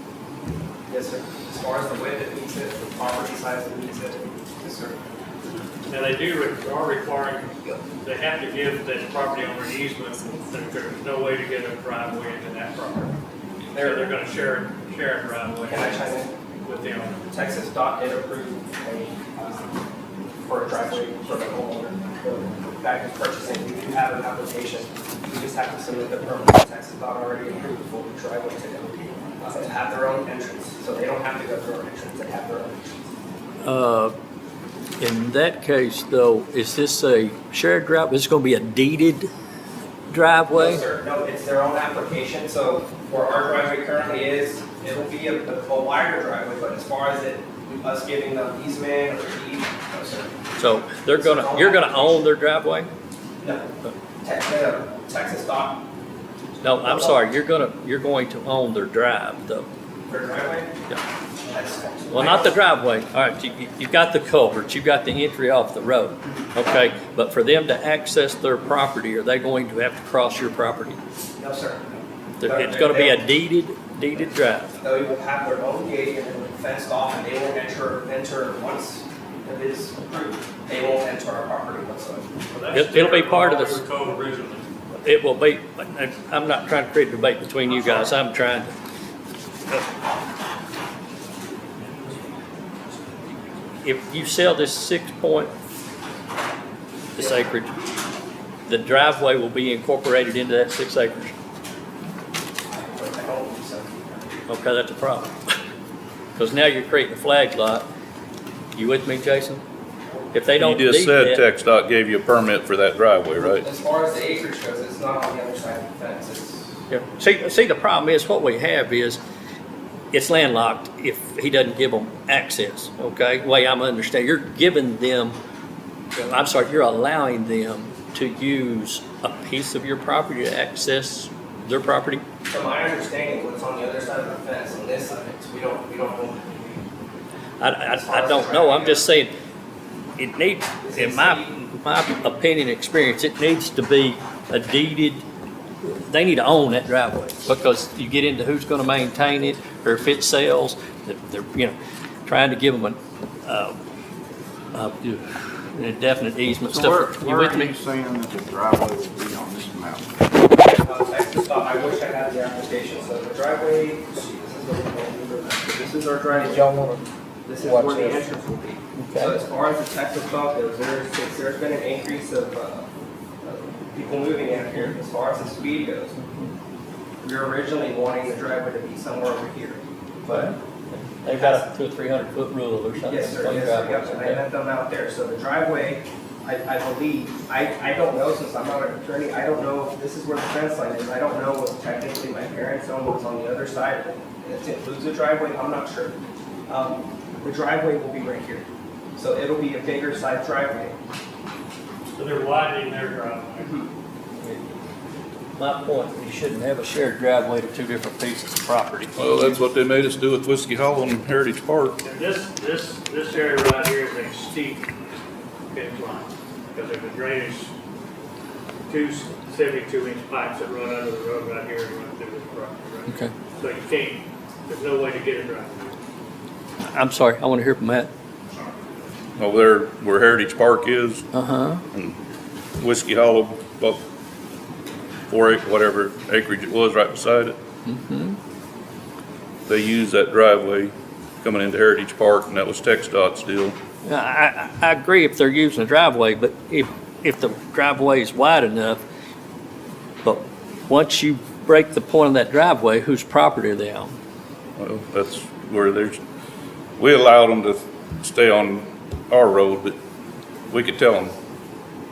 Yes, sir. As far as the width it meets it, the property size it meets it, yes, sir. Now, they are requiring, they have to give the property owner an easement, that there's no way to get a driveway into that property. They're gonna share a driveway. Can I chime in? With the owner. Texas DOT did approve for a driveway for the homeowner. The guy who's purchasing, we do have an application. We just have to submit the permit. Texas DOT already approved for the driveway to have their own entrance. So they don't have to go through our entrance, they have their own entrance. in that case, though, is this a shared driveway? Is this gonna be a deeded driveway? No, sir, no, it's their own application. So where our driveway currently is, it'll be a wider driveway, but as far as us giving them easement or deed, no, sir. So you're gonna own their driveway? No. Texas DOT, No, I'm sorry, you're going to own their drive, though. their driveway, Yeah. that's. Well, not the driveway. All right, you've got the culvert, you've got the entry off the road. Okay, but for them to access their property, are they going to have to cross your property? No, sir. It's gonna be a deeded drive. They will have their own gate and it will be fenced off and they will enter once it is approved. They won't enter our property whatsoever. It'll be part of this. What we were told originally. It will be, I'm not trying to create a debate between you guys, I'm trying to. If you sell this this acreage, the driveway will be incorporated into that 6 acres. I don't believe so. Okay, that's a problem. Because now you're creating a flag lot. You with me, Jason? If they You don't just deed said that, TxDOT gave you a permit for that driveway, right? As far as the acreage goes, it's not on the other side of the fence. yeah. See, the problem is, what we have is, it's landlocked if he doesn't give them access, okay? The way I'm understanding, you're giving them, you're allowing them to use a piece of your property to access their property? From my understanding, what's on the other side of the fence, on this side, we don't own it. I don't know, I'm just saying, it needs, in my opinion, experience, it needs to be a deeded, they need to own that driveway, because you get into who's gonna maintain it, or if it sells, they're, trying to give them an indefinite easement So stuff. You where with are me? you saying that the driveway will be on this map? Texas DOT, I wish I had the application, so the driveway, this is our driveway. Y'all wanna This is watch where the this? entrance will be. Okay. So as far as the Texas DOT goes, there's been an increase of people moving in here. As far as the speed goes, we were originally wanting the driveway to be somewhere over here, but They've got a 200 or 300 foot rule or something. yes, sir, on yes, sir, driveways, yep, and I okay. met them out there. So the driveway, I believe, I don't know, since I'm not an attorney, I don't know if this is where the fence line is. I don't know what technically my parents own, what's on the other side. If it includes the driveway, I'm not sure. The driveway will be right here. So it'll be a bigger side driveway. So they're widening their driveway. My point, you shouldn't have a shared driveway to 2 different pieces of property. Well, that's what they made us do with Whiskey Hollow and Heritage Park. And this area right here is a steep incline, because there's a drainage, 2 72-inch pipes that run under the road right here and run through this property, right? Okay. So you can't, there's no way to get a driveway. I'm sorry, I want to hear from Matt. Over there where Heritage Park is, Uh-huh. and Whiskey Hollow, about 4 whatever acreage it was right beside it. Mm-hmm. They used that driveway coming into Heritage Park, and that was TxDOT's deal. I agree if they're using a driveway, but if the driveway is wide enough, but once you break the point of that driveway, whose property are they on? Well, that's where we allowed them to stay on our road, but we could tell them,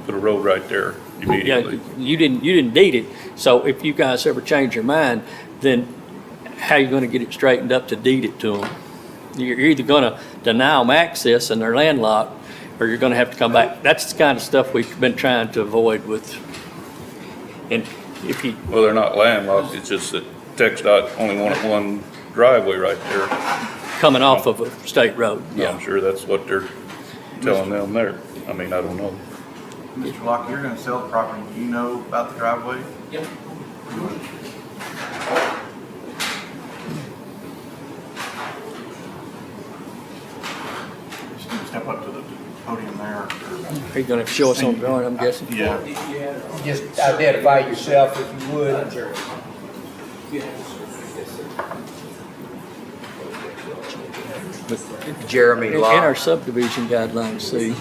put a road right there immediately. Yeah, you didn't deed it, so if you guys ever change your mind, then how are you gonna get it straightened up to deed it to them? You're either gonna deny them access and they're landlocked, or you're gonna have to come back. That's the kind of stuff we've been trying to avoid with, and if you, Well, they're not landlocked, it's just that TxDOT only wanted one driveway right there. coming off of a state road, I'm sure that's what they're telling them there. I mean, I don't know. Mr. Locke, you're gonna sell the property, do you know about the driveway? Yep. Just need to step up to the podium there. Are you gonna show us on the drawing, I'm guessing? Yeah. Just identify yourself if you would. Jeremy In our Locke. subdivision guidelines, see,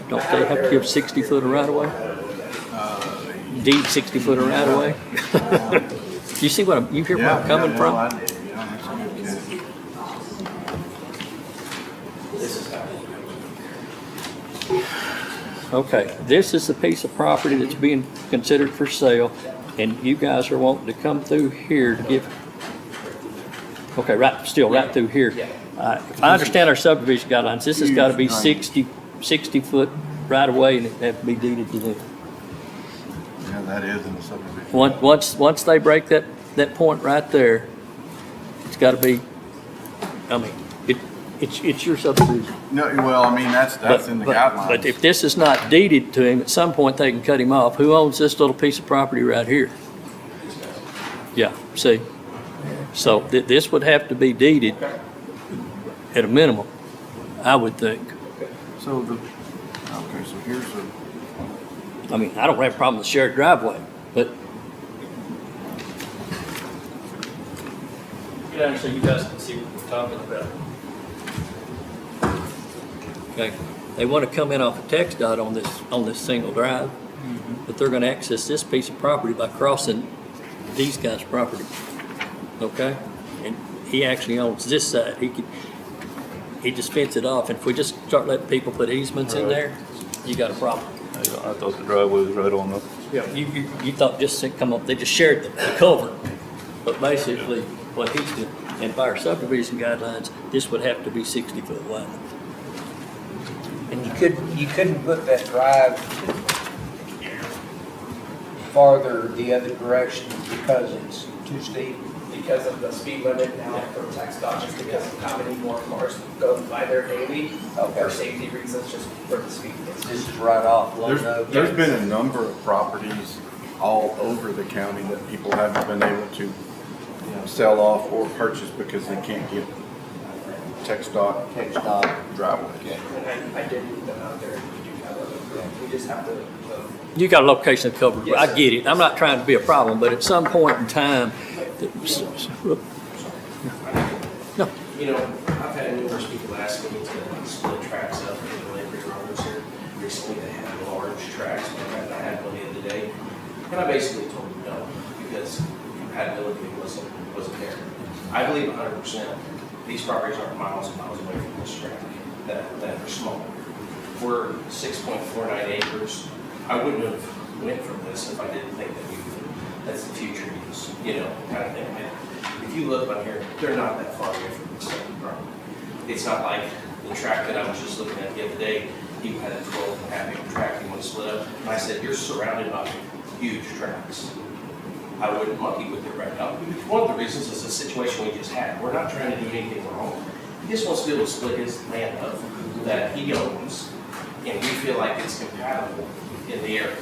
don't they have to give 60 foot of right of way? Deed 60 foot of right of way? You see what you hear where I'm coming from? Yeah, that's a good kid. Okay, this is the piece of property that's being considered for sale, and you guys are wanting to come through here to give, okay, right through here. If I understand our subdivision guidelines, this has gotta be 60 foot right of way, and it have to be deeded to them. Yeah, that is in the subdivision. Once they break that point right there, it's gotta be, I mean, it's your subdivision. No, well, I mean, that's in the guidelines. But if this is not deeded to him, at some point they can cut him off. Who owns this little piece of property right here? Yeah, see? So this would have to be deeded at a minimum, I would think. So so here's the, I mean, I don't have a problem with shared driveway, but. Get down so you guys can see what we're talking about. Okay, they want to come in off of TxDOT on this single drive, but they're going to access this piece of property by crossing these guys' property. Okay, and he actually owns this side. He just fence it off, and if we just start letting people put easements in there, you got a problem. I thought the driveway was right on the, Yeah, you thought just come up, they just shared the culvert, but basically what he's doing, and by our subdivision guidelines, this would have to be 60 foot wide. And you couldn't put that drive farther the other direction because it's too steep. Because of the speed limit now for tax dodge, just because of how many more cars go by there daily, for safety reasons, just for the speed. This is right off Lone Oak. there's been a number of properties all over the county that people haven't been able to, sell off or purchase because they can't get TxDOT driveway. And I did put them out there, we do have a, we just have to, You got a location covered, Yes, I sir. get it, I'm not trying to be a problem, but at some point in time, no, I've had numerous people ask me to split tracks up in the Lake Rollers here. Recently, they had large tracks, but I had one the other day. And I basically told them no, because compatibility wasn't there. I believe 100% these properties aren't miles and miles away from this track that are small. We're 6.49 acres. I wouldn't have went from this if I didn't think that that's the future use, kind of thing. And if you look on here, they're not that far away from the second property. It's not like the track that I was just looking at the other day. He had a 12.5 acre track he wanted to split up. And I said, you're surrounded by huge tracks. I wouldn't monkey with it right now. One of the reasons is the situation we just had. We're not trying to do anything wrong. He just wants to be able to split his land up that he owns, and we feel like it's compatible in the area.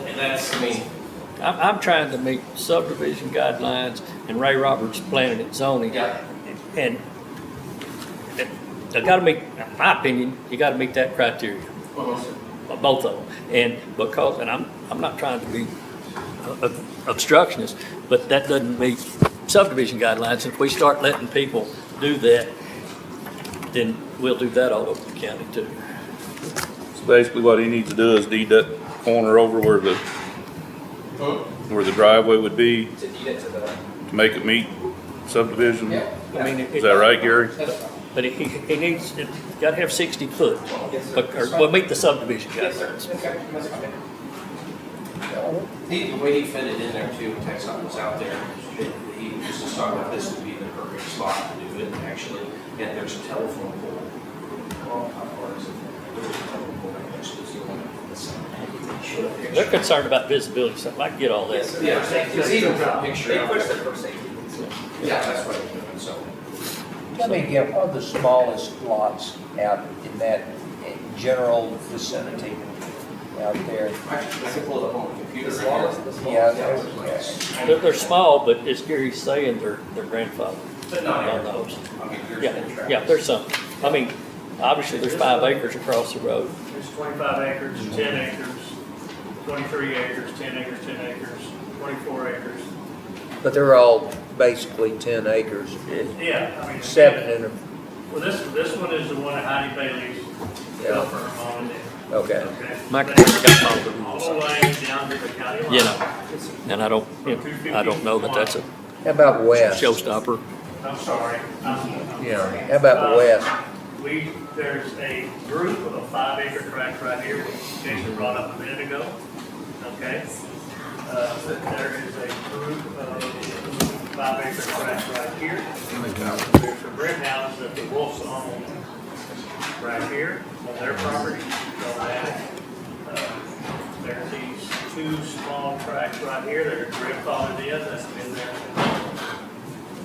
And that's, I'm trying to meet subdivision guidelines and Ray Roberts planning and zoning. Yeah. And you gotta meet, in my opinion, you gotta meet that criteria, both of them. And I'm not trying to be obstructionist, but that doesn't meet subdivision guidelines. If we start letting people do that, then we'll do that all over the county too. so basically what he needs to do is deed that corner over where the driveway would be to deed it to the. to make it meet subdivision. I mean, Is that right, Gary? But he needs, gotta have 60 foot, Yes, sir. or we'll meet the subdivision Yes, sir. guidelines. Okay, that's fine. The way he fit it in there too, Texas was out there, he just was talking about this would be the perfect spot to do it, actually. And there's a telephone pole. Well, how far is it? There's a telephone pole right next to this one. They're concerned about visibility, so I get all that. Yeah, because even for a picture. They pushed it for safety. Yeah, that's what I'm doing, so. Tell me again, what are the smallest lots out in that general vicinity? out there. I can pull it up on the computer. As right long here. as, yeah, They're small, but as Gary's saying, they're grandfathered But not on every. those. I mean, there's been Yeah, tracks. yeah, there's some. I mean, obviously, there's 5 acres across the road. There's 25 acres, 10 acres, 23 acres, 10 acres, 10 acres, 24 acres. but they're all basically 10 acres. Yeah, I mean. 7 in them, Well, this one is the one that Heidi Bailey's built for her mom and dad. okay. Okay? My computer got all the All rules. the way down to the county line. You know, and I don't know that that's a How about west? showstopper. I'm sorry. Yeah, how about west? There's a group of 5 acre tracts right here, which Jason brought up a minute ago, okay? There is a group of 5 acre tracts right here. There's a brick house that the Wolves own right here on their property. So that, there's these 2 small tracts right here that are grandfathered in, that's been there.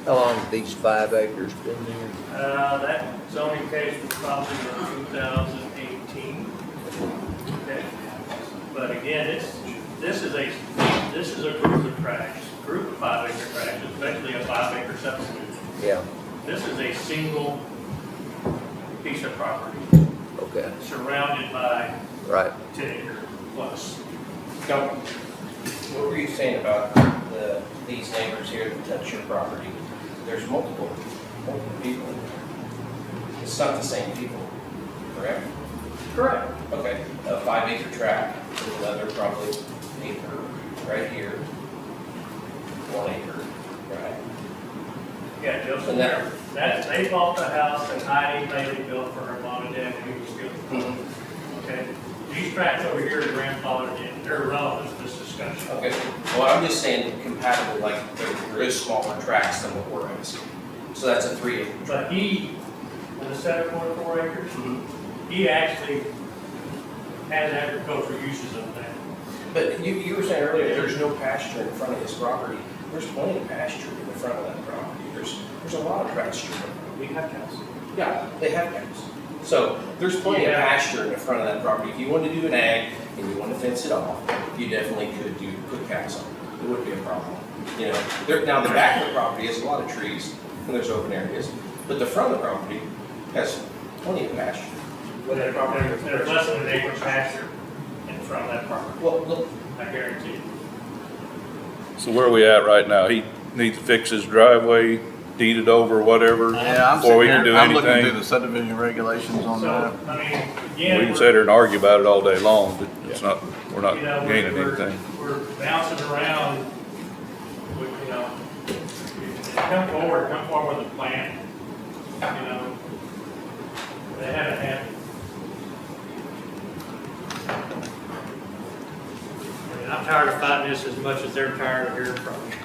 How long have these 5 acres been there? That zoning case was probably in 2018. Okay. But again, this is a group of tracts, group of 5 acre tracts, it's basically a 5 acre subdivision. Yeah, This is a single piece of property okay, surrounded by right. 10 acre plus. Now, what were you saying about these neighbors here that touch your property? There's multiple people. It's not the same people, correct? Correct. Okay, a 5 acre tract, another probably acre right here, 1 acre, right? Yeah, Joseph, And they bought the house that Heidi Bailey built for her mom and dad when he was still. Mhm. Okay, these tracts over here are grandfathered in, they're relevant to this discussion. Okay, well, I'm just saying compatible, like there is smaller tracts than what we're asking. So that's a 3 acre But tract. he, on the 7.4 acres, Mhm. he actually has agricultural uses of that. But you were saying earlier, there's no pasture in front of his property. There's plenty of pasture in the front of that property. There's a lot of pasture. We have cows. Yeah, they have cows. So there's plenty of Yeah. pasture in the front of that property. If you wanted to do an ag and you want to fence it off, you definitely could put cows on it. It wouldn't be a problem. You know, now the back of the property has a lot of trees and there's open areas, but the front of the property has plenty of pasture. There's less than an acre pasture in front of that property, Well, look, I guarantee you. So where are we at right now? He needs to fix his driveway, deed it over, whatever, Yeah, I'm before we sitting can do here, I'm looking through anything. the subdivision regulations on So, that. I mean, We again, can sit here and argue about it all day long, but it's not, we're not you know, gaining we're anything. bouncing around, with, you know, come forward with a plan, you know. They haven't had. I mean, I'm tired of fighting this as much as they're tired of hearing from me.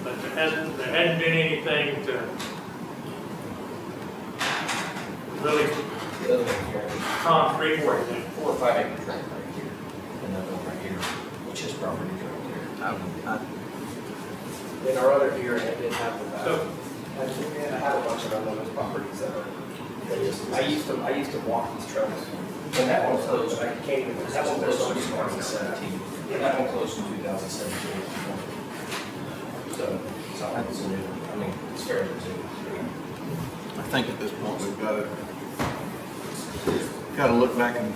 But there hasn't been anything to really the other one here, concrete for it. 4 or 5 acre tract right here, another one right here, which is property right there. In our other hearing, I did have So- I had a bunch of unloaded properties that are, I used to walk these trails. And that one closed, I can't even, that one there's closed so in many spots. 2017. That one closed in 2017. So it's new, I mean, it's fairly new. I think at this point, we've got to look back and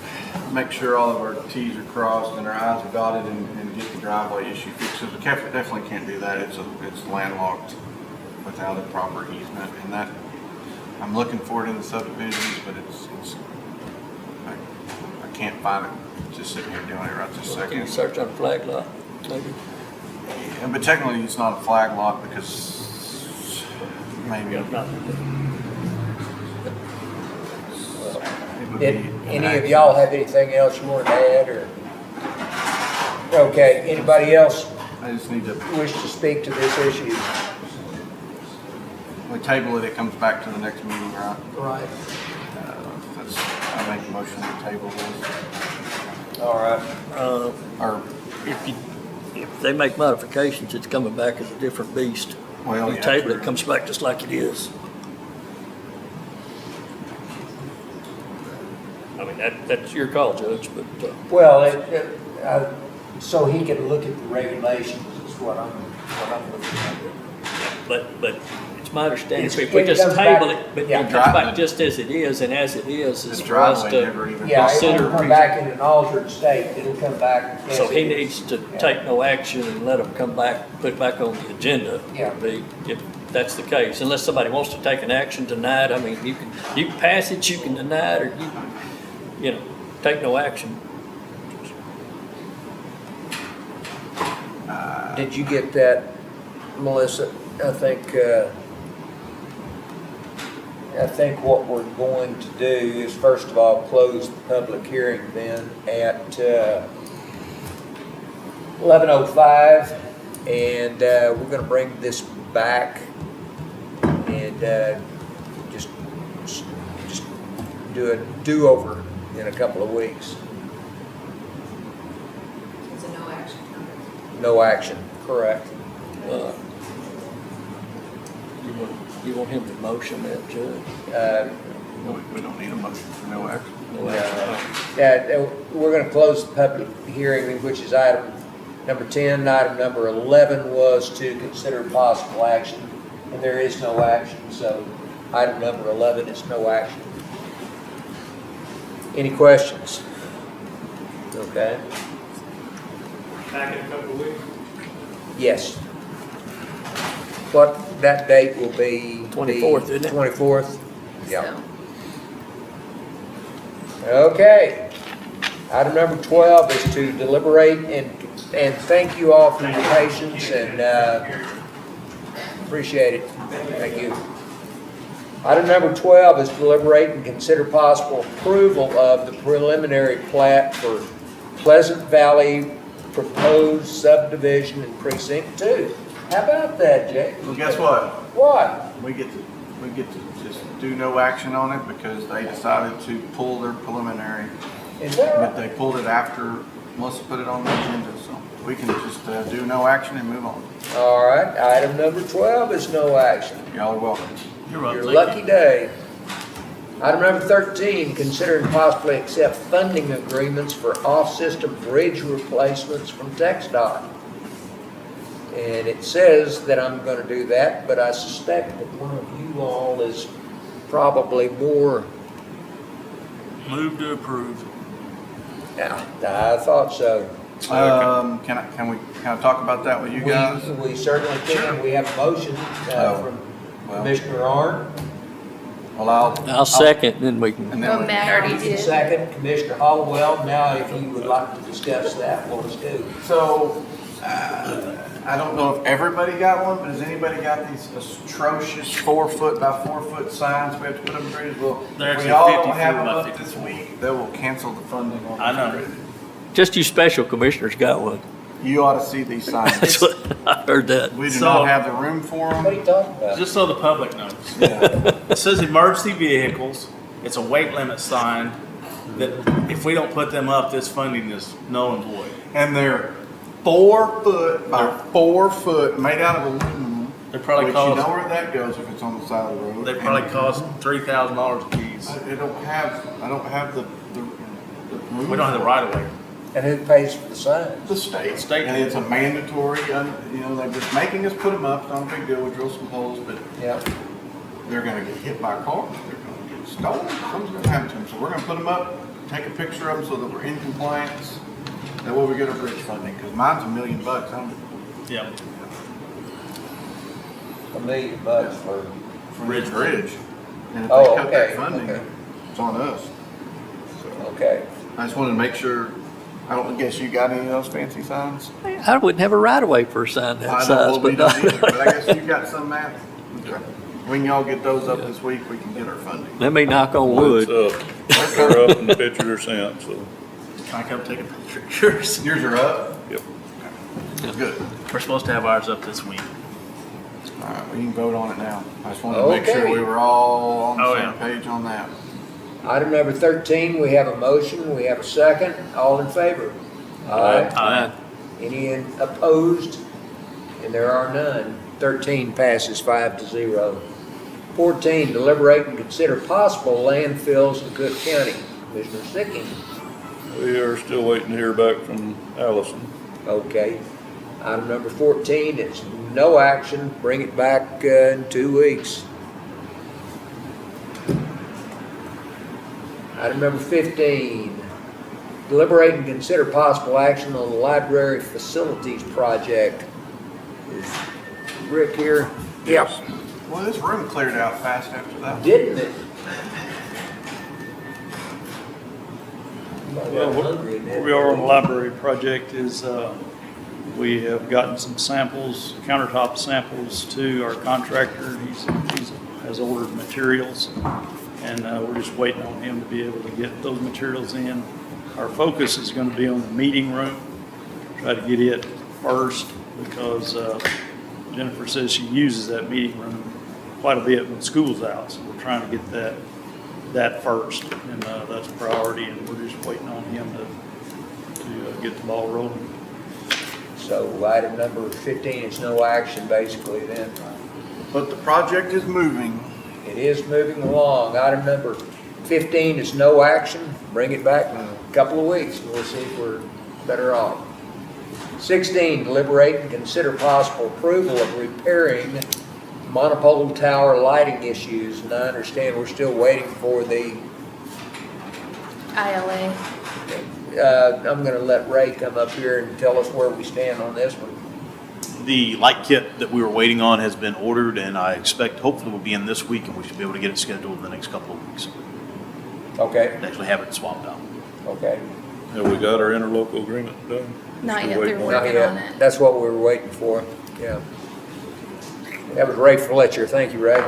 make sure all of our Ts are crossed and our Is are dotted and get the driveway issue fixed. We definitely can't do that. It's landlocked without a proper easement, and that, I'm looking for it in the subdivisions, but I can't find it just sitting here doing it right this Can you second. search on flag lot, maybe? Yeah, but technically, it's not a flag lot because maybe. It would Did be an any of accident. y'all have anything else you wanted to add, or? Okay, anybody else I just need to, wish to speak to this issue? we table it, it comes back to the next meeting, right? Right. I make a motion to table this. All right. Or, If they make modifications, it's coming back as a different beast. well, You yeah, table true. it, comes back just like it is. I mean, mean, that's your call, Judge, but, Well, so he can look at the regulations is what I'm looking at. but it's my understanding, It's- if we it just comes back- table it, but yeah. it comes back just as it is, and as it is The for us driveway to never even. Yeah, it consider. won't come back in an altered state, it'll come back. as So he it is. needs to take no action and let them come back, put it back on the agenda. Yeah. If that's the case, unless somebody wants to take an action tonight, I mean, you can pass it, you can deny it, or you know, take no action. Did you get that, Melissa? I think what we're going to do is, first of all, close the public hearing then at 11:05, and we're going to bring this back and just do a do-over in a couple of weeks. It's a no action. No action, correct. You want him to motion that, Judge? We don't need a motion for no action. No action. We're going to close the public hearing, which is item number 10. Item number 11 was to consider possible action, and there is no action, so item number 11 is no action. Any questions? Okay. Back in a couple of weeks. Yes. What, that date will be? 24th, isn't it? 24th? Yeah. So, Okay. Item number 12 is to deliberate and thank you all for your patience and appreciate it. Thank you. Item number 12 is deliberate and consider possible approval of the preliminary plat for Pleasant Valley proposed subdivision in precinct 2. How about that, Jay? Well, guess what? What? We get to just do no action on it because they decided to pull their preliminary. Is that But right? they pulled it after Melissa put it on the agenda, so we can just do no action and move on. All right. Item number 12 is no action. Y'all are welcome. You're right. Your thank lucky you. day. Item number 13, consider and possibly accept funding agreements for off-system bridge replacements from TxDOT. And it says that I'm going to do that, but I suspect that one of you all is probably more. Move to approve. Yeah, I thought so. Can I talk about that with you guys? We certainly can. We have a motion from Well, Commissioner Arndt. Well, I'll second, then we can. and then well, we- Matt already did. Second, Commissioner Hollowell. Now, if you would like to discuss that, what let's do. So, I don't know if everybody got one, but has anybody got these atrocious 4-foot by 4-foot signs we have to put up bridges? Well, They're if we actually all 50 don't have feet them by up 50 this feet. week, they will cancel the funding on I these know. bridges. Just you special commissioners got one. You ought to see these signs. That's what, I heard that. We do So- not have the room for What are you them. talking about? Just so the public knows. It says emergency vehicles. It's a weight limit sign that if we don't put them up, this funding is null and void. And they're 4-foot by 4-foot, made out of aluminum. They probably Which you know cost, where that goes if it's on the side of the road. they probably cost $3,000 a piece. I don't have the room. We don't have the right of way. And who pays for the signs? The state. State. And it's a mandatory, they're just making us put them up. It's not a big deal. We drill some holes, but Yeah. they're gonna get hit by cars. They're gonna get stolen. Something's gonna happen to them. So we're gonna put them up, take a picture of them so that we're in compliance. That way we get our bridge funding, because mine's $1 million. Yeah. $1 million for. Bridge. And if Oh, they cut okay, that funding, okay. it's on us. Okay. I just wanted to make sure, I don't guess you got any of those fancy signs? I wouldn't have a right of way for a sign that I size, know, well, we but don't either, but I not. guess you got some, Matt? Okay. When y'all get those up this week, we can get our funding. Let me knock on Well, wood. it's up. They're up and the pictures are sent, so, Can I come take a picture of yours? Yours are up? yep. Good. We're supposed to have ours up this week. All right, we can vote on it now. I just wanted to make sure Okay. we were all on Oh, the same yeah. page on that. Item number 13, we have a motion, we have a second. All in favor? Aye. Any opposed? And there are none. 13 passes 5-0. 14, deliberate and consider possible landfills in Cooke County. Commissioner Sicking. We are still waiting to hear back from Allison. Okay. Item number 14 is no action. Bring it back in 2 weeks. Item number 15, deliberate and consider possible action on the library facilities project. Is Rick here? Yes. Well, this room cleared out fast after that. Didn't it? Well, where we are on the library project is, we have gotten some samples, countertop samples to our contractor. He's has ordered materials, and we're just waiting on him to be able to get those materials in. Our focus is going to be on the meeting room, try to get it first, because Jennifer says she uses that meeting room quite a bit when school's out, so we're trying to get that first, and that's a priority, and we're just waiting on him to get the ball rolling. So item number 15 is no action basically then. But the project is moving. It is moving along. Item number 15 is no action. Bring it back in a couple of weeks and we'll see if we're better off. 16, deliberate and consider possible approval of repairing monopole tower lighting issues. And I understand we're still waiting for the, ILA. I'm going to let Ray come up here and tell us where we stand on this one. The light kit that we were waiting on has been ordered, and I expect hopefully will be in this week, and we should be able to get it scheduled in the next couple of weeks. Okay. And actually have it swapped out. Okay. Have we got our interlocal agreement done? Not Still yet, they're waiting on it? Not working yet. on it. That's what we were waiting for. Yeah. That was Ray Fletcher. Thank you, Ray.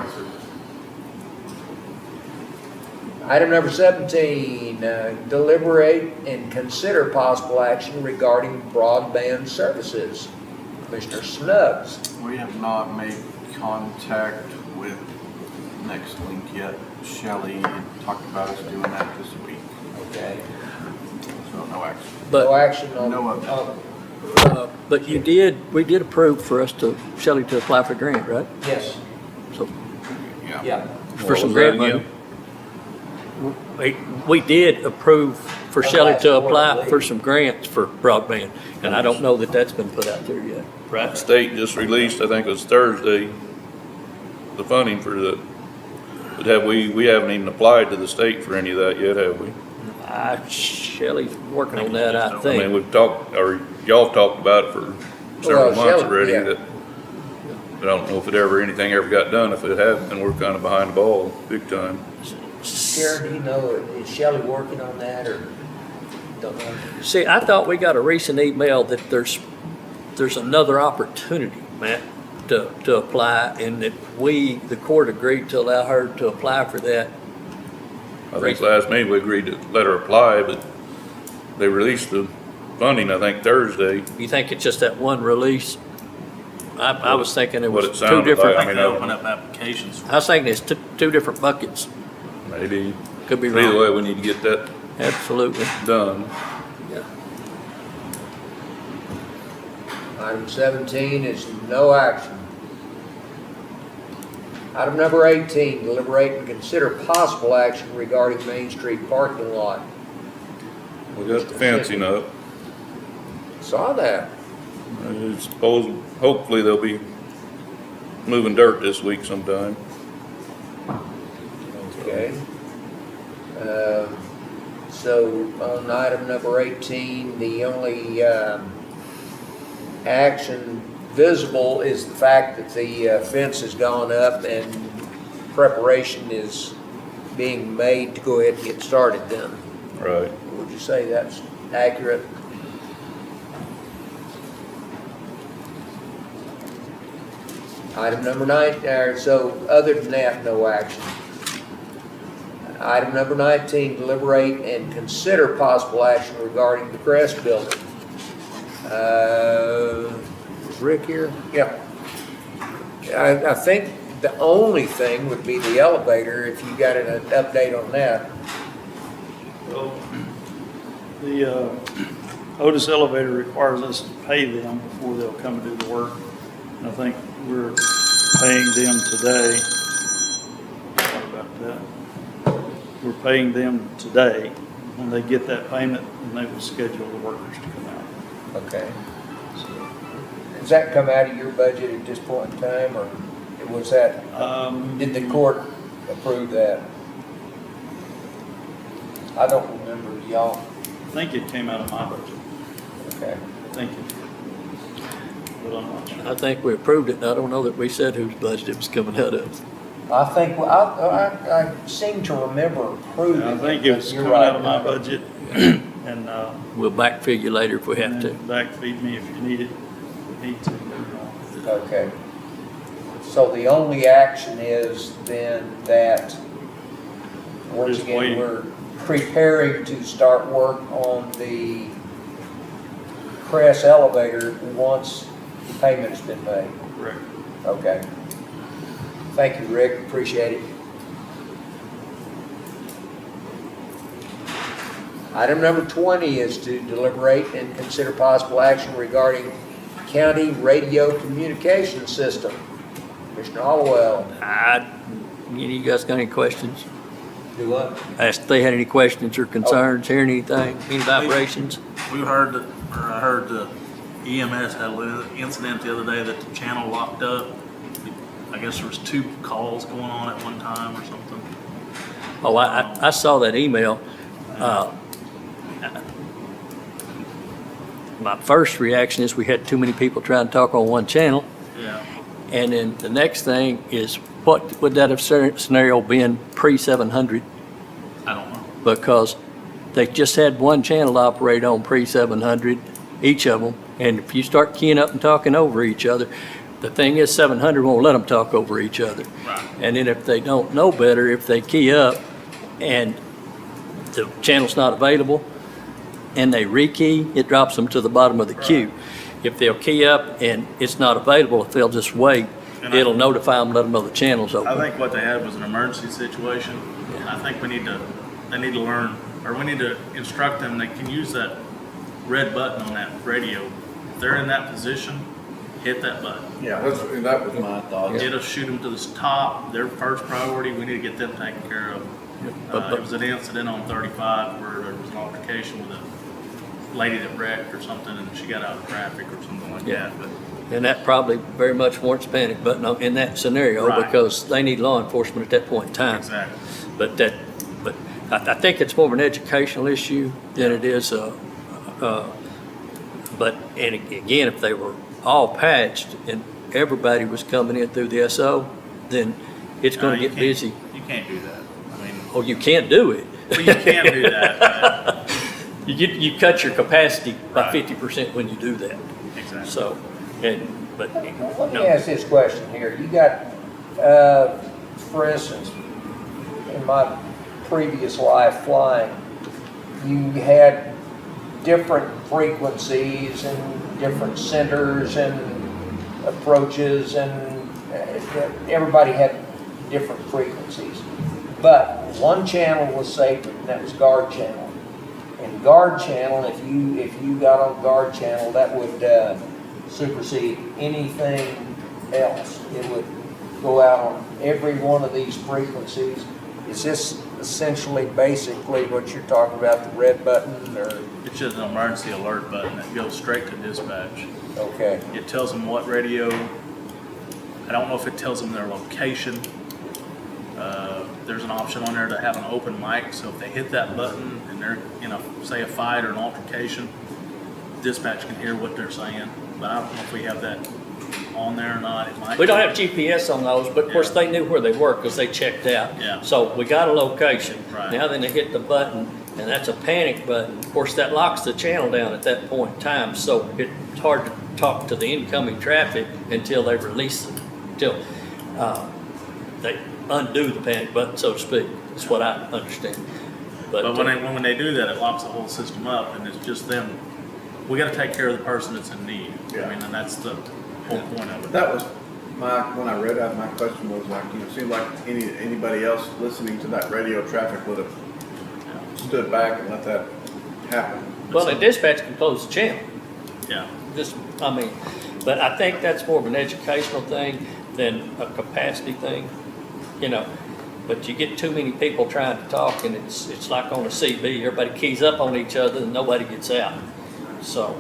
Item number 17, deliberate and consider possible action regarding broadband services. Commissioner Snubs. We have not made contact with NextLink yet. Shelley talked about us doing that this week. Okay. So no action. No action on. No update. But we did approve for us Shelley to apply for grant, right? Yes. So, Yeah. for What some was grant that money. We did approve for Shelley to apply for some grants for broadband, and I don't know that that's been put out there yet, right? State just released, I think it was Thursday, the funding for the, but we haven't even applied to the state for any of that yet, have we? Shelley's working on that, I I mean, think. we've talked, or y'all talked about it for several Well, months Shelley, already, yeah. that, but I don't know if anything ever got done. If it had, then we're kind of behind the ball, big time. Sharon, do you know, is Shelley working on that or don't know? See, I thought we got a recent email that there's another opportunity, Matt, to apply, and that the court agreed to allow her to apply for that. I think last meeting we agreed to let her apply, but they released the funding, I think, Thursday. You think it's just that one release? I was thinking it was What it two sounded different. like. I think they open up applications. I was thinking it's two different buckets. Maybe. Could be Either wrong. way, we need to get that Absolutely. done. Item 17 is no action. Item number 18, deliberate and consider possible action regarding Main Street parking lot. We got the fencing up. Saw that. Hopefully they'll be moving dirt this week sometime. Okay. So on item number 18, the only action visible is the fact that the fence has gone up and preparation is being made to go ahead and get started then. Right. Would you say that's accurate? Item number 9, so other than that, no action. Item number 19, deliberate and consider possible action regarding the Crest Building. Is Rick here? Yeah. I think the only thing would be the elevator, if you got an update on that. Well, the Otis elevator requires us to pay them before they'll come and do the work. And I think we're paying them today. Sorry about that. We're paying them today, when they get that payment, then they will schedule the workers to come out. Okay. Does that come out of your budget at this point in time, or was that, did the court approve that? I don't remember, y'all. I think it came out of my budget. Okay. Thank you. But I'm not sure. I think we approved it, and I don't know that we said whose budget it was coming out of. I think, I seem to remember approving it. I think it was but you're coming out right. of my budget, and, We'll backfill you later if we have to. backfeed me if you need it, need to. Okay. So the only action is then that, We're once just again, waiting. we're preparing to start work on the Crest elevator once the payment's been made. Correct. Okay. Thank you, Rick. Appreciate it. Item number 20 is to deliberate and consider possible action regarding county radio communication system. Commissioner Hollowell. You guys got any questions? Do what? Asked if they had any questions or concerns, hearing anything, any vibrations? We heard that, or I heard the EMS had an incident the other day that the channel locked up. I guess there was 2 calls going on at one time or something. Oh, I saw that email. My first reaction is we had too many people trying to talk on one channel. Yeah. And then the next thing is, what would that have scenario been pre-700? I don't know. Because they just had one channel to operate on pre-700, each of them. And if you start keying up and talking over each other, the thing is 700 won't let them talk over each other. Right. And then if they don't know better, if they key up and the channel's not available and they rekey, it drops them to the bottom of the queue. If they'll key up and it's not available, if they'll just wait, And it'll notify them, let them know the channel's open. I think what they had was an emergency situation. And I think they need to learn, or we need to instruct them, they can use that red button on that radio. If they're in that position, hit that button. Yeah, that was my thought. It'll shoot them to the top, their first priority, we need to get them taken care of. It was an incident on 35 where there was an altercation with a lady that wrecked or something, and she got out of traffic or something like Yeah. that. But And that probably very much warrants a panic button in that scenario, Right. because they need law enforcement at that point in time. exactly. But I think it's more of an educational issue than it is but, and again, if they were all patched and everybody was coming in through the SO, then it's No, gonna you get can't- busy. You can't do that. I mean, Oh, you can't do it. well, you can do that. You cut your capacity by Right. 50% when you do that. Exactly. So, but. Let me ask this question here. You got, for instance, in my previous life flying, you had different frequencies and different centers and approaches, and everybody had different frequencies. But one channel was sacred, and that was guard channel. And guard channel, if you got on guard channel, that would supersede anything else. It would go out on every one of these frequencies. Is this essentially, basically what you're talking about, the red button, or? It's just an emergency alert button that goes straight to dispatch. Okay. It tells them what radio, I don't know if it tells them their location. There's an option on there to have an open mic, so if they hit that button and they're in a, say, a fight or an altercation, dispatch can hear what they're saying. But I don't know if we have that on there or not. It might. We don't have GPS on those, but of course they knew where they were because they checked out. Yeah. So we got a location. Right. Now then they hit the button, and that's a panic button. Of course, that locks the channel down at that point in time, so it's hard to talk to the incoming traffic until they release them, until they undo the panic button, so to speak. That's what I understand. But when they do that, it locks the whole system up, and it's just them. We got to take care of the person that's in need. Yeah. I mean, and that's the whole point of it. That was when I read that, my question was like, it seemed like anybody else listening to that radio traffic would have stood back and let that happen. Well, the dispatch can close the channel. Yeah. But I think that's more of an educational thing than a capacity thing. You know, But you get too many people trying to talk, and it's like on a CB, everybody keys up on each other and nobody gets out. So,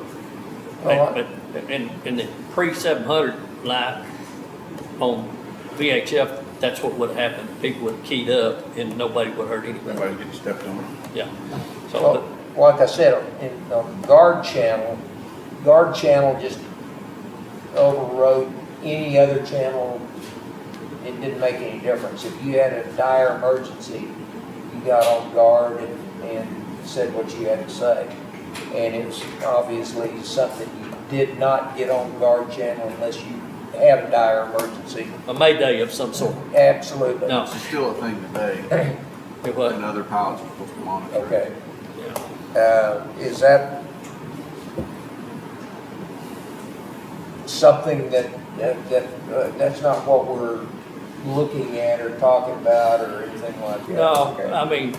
but in the pre-700 line on VHF, that's what would happen. People would have keyed up and nobody would hurt anybody. Nobody getting stepped on. Yeah. So, Well, like I said, in guard channel just overrode any other channel. It didn't make any difference. If you had a dire emergency, you got on guard and said what you had to say. And it was obviously something you did not get on guard channel unless you had a dire emergency. a mayday of some sort. Absolutely. No. It's still a thing today, It was. and other pilots are supposed to monitor. Okay. Yeah. Is that something that's not what we're looking at or talking about or anything like that? No, Okay. I mean,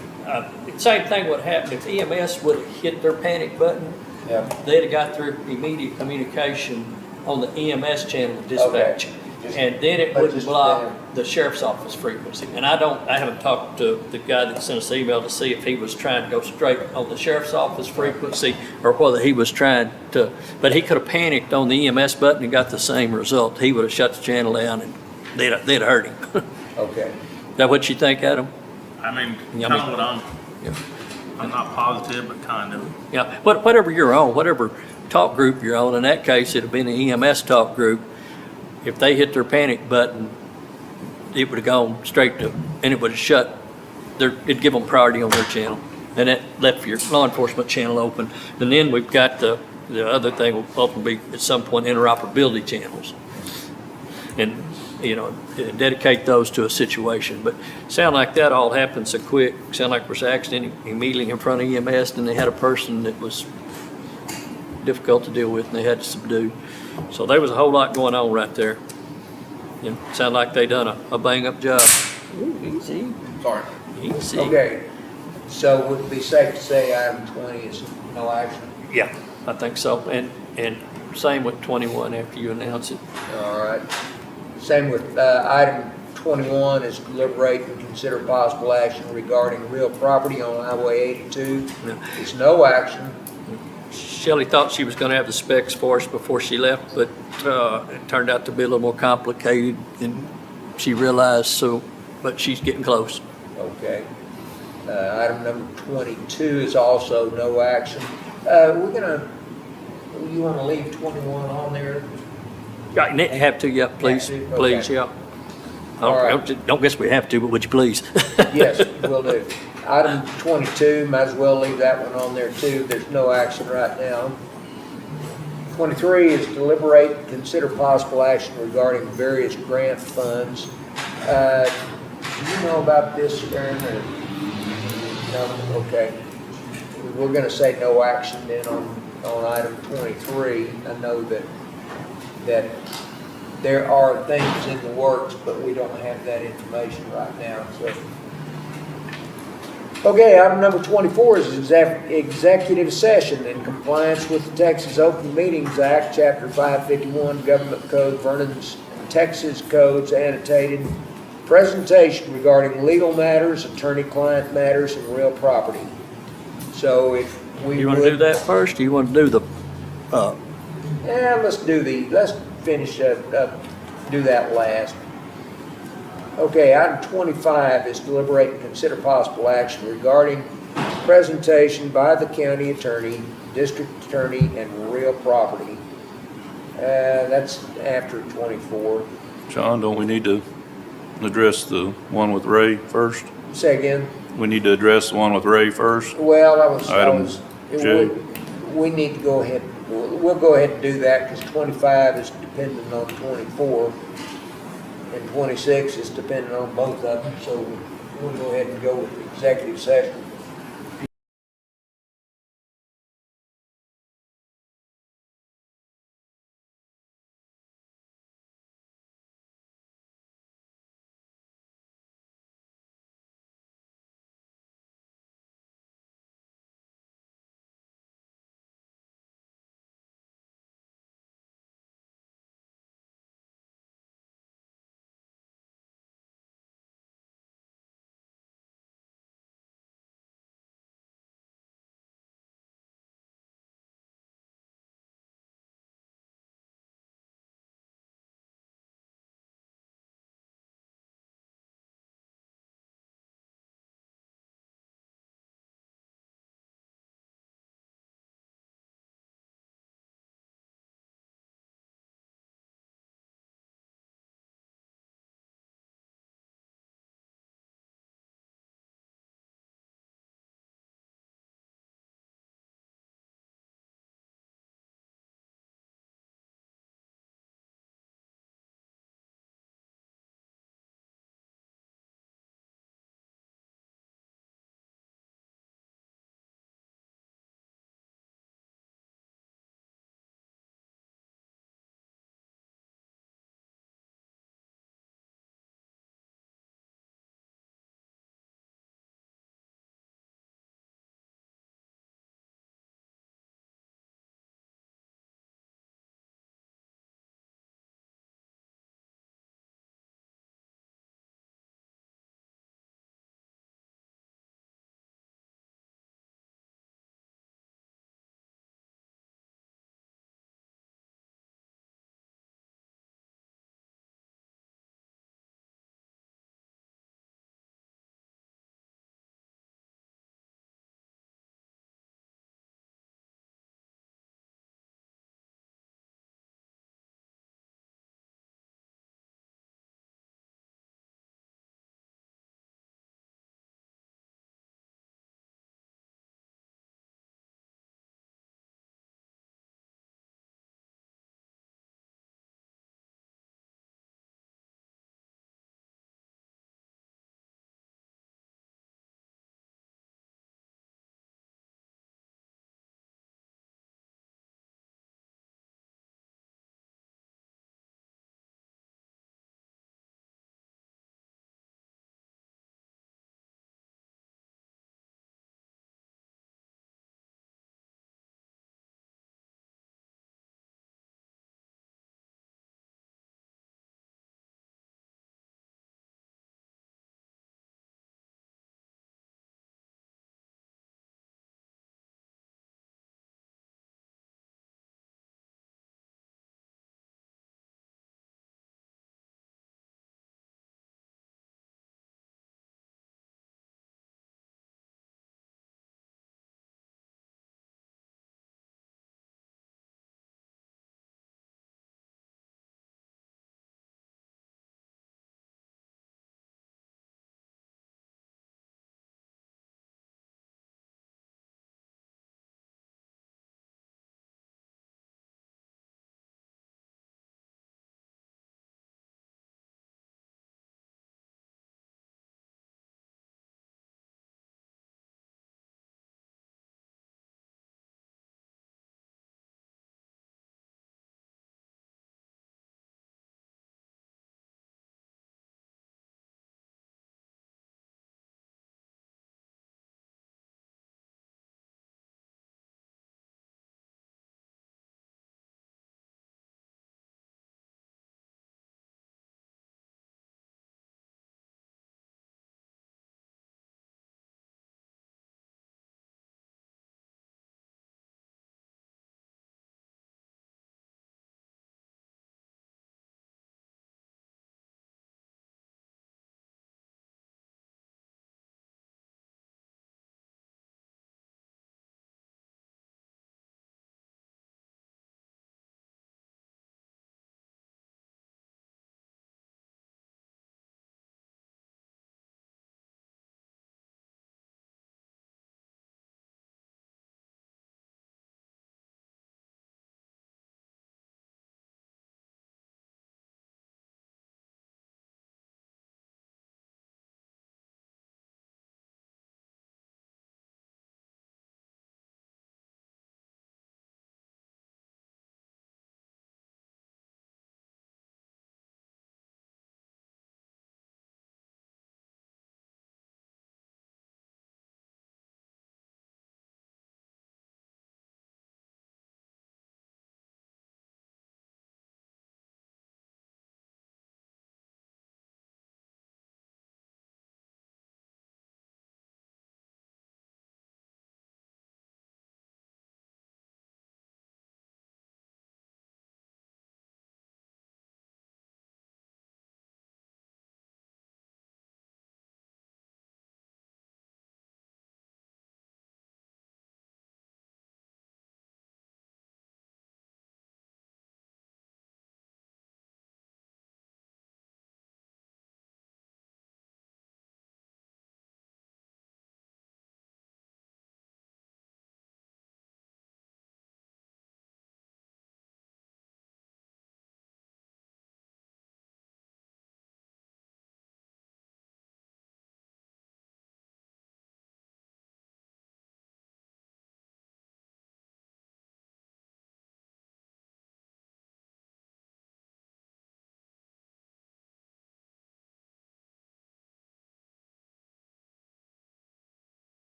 same thing would happen if EMS would have hit their panic button. Yeah. They'd have got their immediate communication on the EMS channel with dispatch. Okay. Just- And then it but wouldn't just block then. the sheriff's office frequency. And I haven't talked to the guy that sent us the email to see if he was trying to go straight on the sheriff's office frequency or whether he was trying to, but he could have panicked on the EMS button and got the same result. He would have shut the channel down and they'd hurt him. Okay. Is that what you think, Adam? I mean, Yeah, kind I of mean- what Yeah. I'm not positive, but kind of. Yeah, whatever you're on, whatever talk group you're on, in that case, it'd have been an EMS talk group. If they hit their panic button, it would have gone straight to, and it would have shut, it'd give them priority on their channel. And that left your law enforcement channel open. And then we've got the other thing will ultimately be at some point interoperability channels. And, dedicate those to a situation. But sound like that all happened so quick, sound like there's an accident immediately in front of EMS, and they had a person that was difficult to deal with and they had to subdue. So there was a whole lot going on right there. Sound like they done a bang-up job. Ooh, easy. Sorry. Easy. Okay. So would it be safe to say item 20 is no action? Yeah, I think so. And same with 21 after you announce it. All right. Same with item 21 is deliberate and consider possible action regarding real property on Highway 82. Yeah. It's no action. Shelley thought she was going to have the specs for us before she left, but it turned out to be a little more complicated than she realized, but she's getting close. Okay. Item number 22 is also no action. You want to leave 21 on there? Yeah, have to, yeah, please, Have to? please, Okay. yeah. All right. Don't guess we have to, but would you please? Yes, will do. Item 22, might as well leave that one on there too. There's no action right now. 23 is deliberate and consider possible action regarding various grant funds. Do you know about this, Aaron, or? No? Okay. We're gonna say no action then on item 23. I know that there are things in the works, but we don't have that information right now, so. Okay, item number 24 is executive session in compliance with the Texas Open Meetings Act, Chapter 551, Government Code, Vernon's Texas Codes, annotated presentation regarding legal matters, attorney-client matters, and real property. So if we You want to do that first, or you want to do the, let's finish do that last. Okay, item 25 is deliberate and consider possible action regarding presentation by the county attorney, district attorney, and real property. That's after 24. John, don't we need to address the one with Ray first? Say again? We need to address the one with Ray first? Well, Item J. we need to go ahead, we'll go ahead and do that because 25 is dependent on 24. And 26 is dependent on both of them, so we'll go ahead and go with the executive session.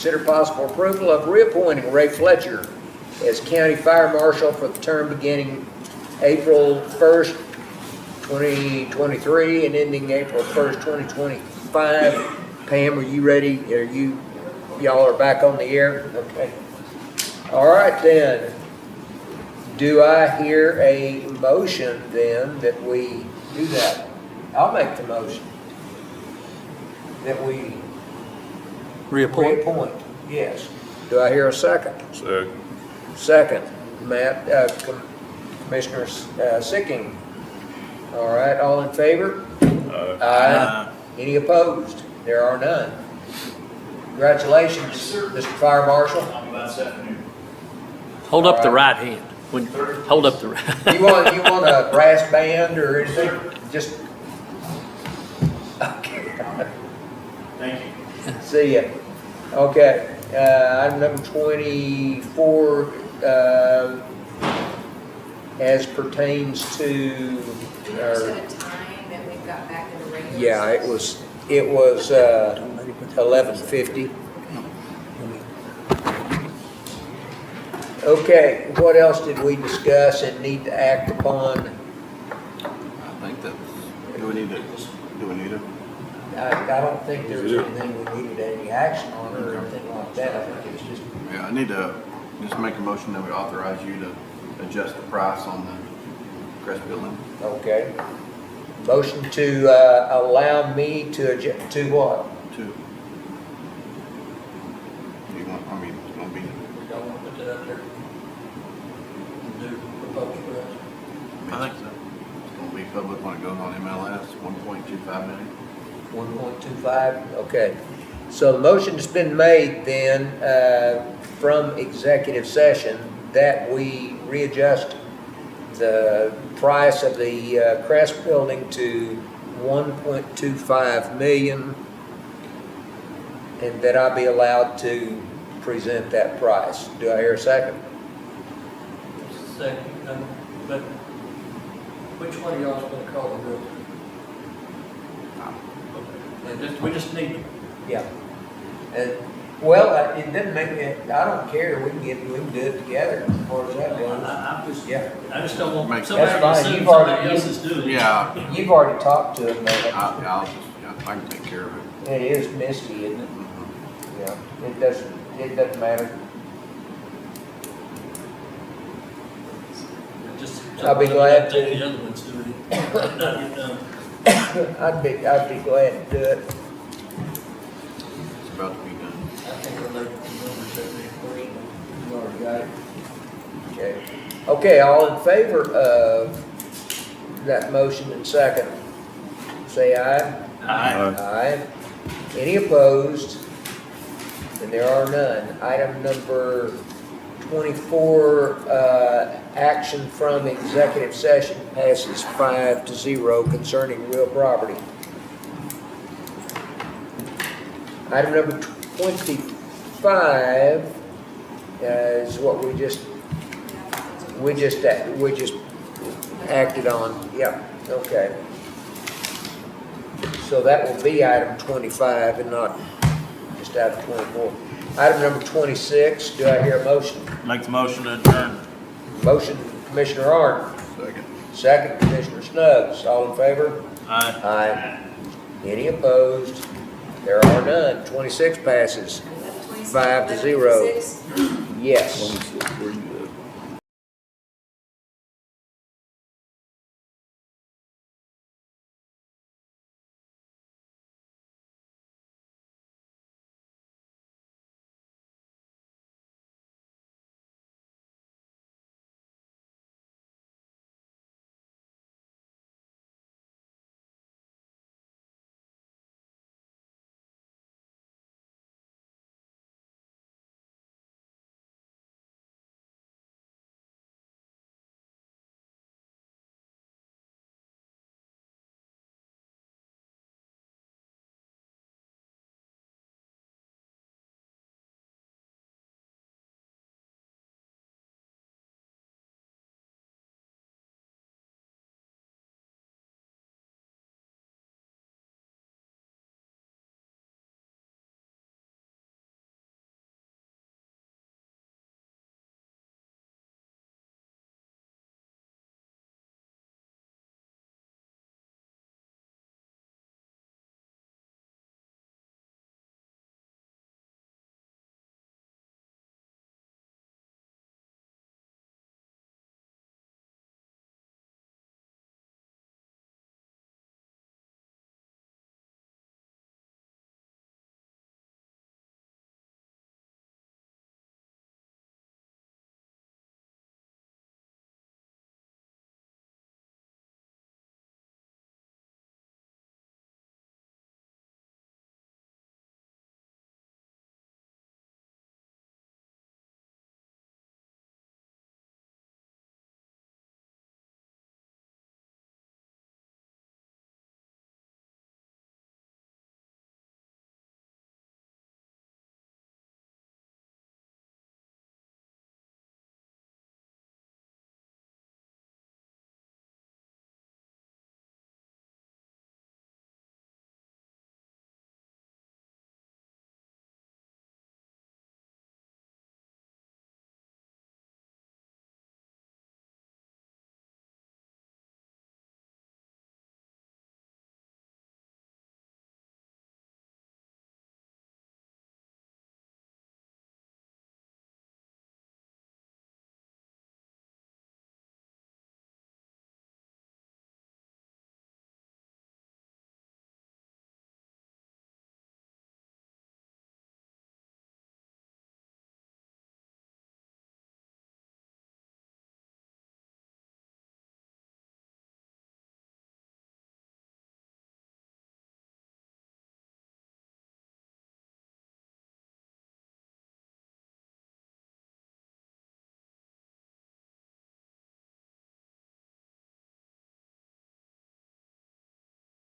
consider possible approval of reappointing Ray Fletcher as County Fire Marshal for the term beginning April 1st, 2023 and ending April 1st, 2025. Pam, are you ready? Y'all are back on the air? Okay. All right then. Do I hear a motion then that we do that? I'll make the motion. That we Reappoint. Yes. Do I hear a second? Second, Matt, Commissioner Sicking. All right, all in favor? Aye. Any opposed? There are none. Congratulations, Mr. Fire Marshal. Hold up the All right hand. Hold up the right. You want a brass band or anything? Just. Okay. Thank you. See ya. Okay, item number 24, as pertains to our. Set a time that we've got back in the regular. Yeah, it was 11:50. Okay, what else did we discuss and need to act upon? I think that, do we need to? I don't think there's anything we needed any action on or anything like that. I think it's just, Yeah, I need to just make a motion that we authorize you to adjust the price on the Crest building. okay. Motion to allow me to adjust, to what? Do you want, I mean, it's gonna be, We don't want to put that out there. Do proposed price. I think so. it's gonna be public when it goes on MLS, 1.25 million. 1.25, okay. So the motion has been made then from executive session that we readjust the price of the Crest building to 1.25 million and that I be allowed to present that price. Do I hear a second? Second, but which one of y'all is going to call the roll? We just need. Yeah. Well, it doesn't make me, I don't care, we can do it together as far as that goes. Yeah. I just don't want That's somebody to fine. assume You've already- somebody else is doing it. Yeah, You've already talked to him, though. I'll just, yeah, I can take care of it. It is misty, isn't it? Yeah, it doesn't matter. Just I'll be glad to. The other ones doing it. Not get done. I'd be glad to do it. It's about to be done. I think we're late for the numbers that we first. You already got it. Okay. Okay, all in favor of that motion and second, say aye. Aye. Any opposed? And there are none. Item number 24, action from executive session passes 5-0 concerning real property. Item number 25 is what we just acted on. Yeah, okay. So that will be item 25 and not just item 24. Item number 26, do I hear a motion? Make the motion to adjourn. Motion, Commissioner Arden. Second. Second, Commissioner Snubs. All in favor? Aye. Aye. Any opposed? There are none. 26 passes. 5-0. Yes.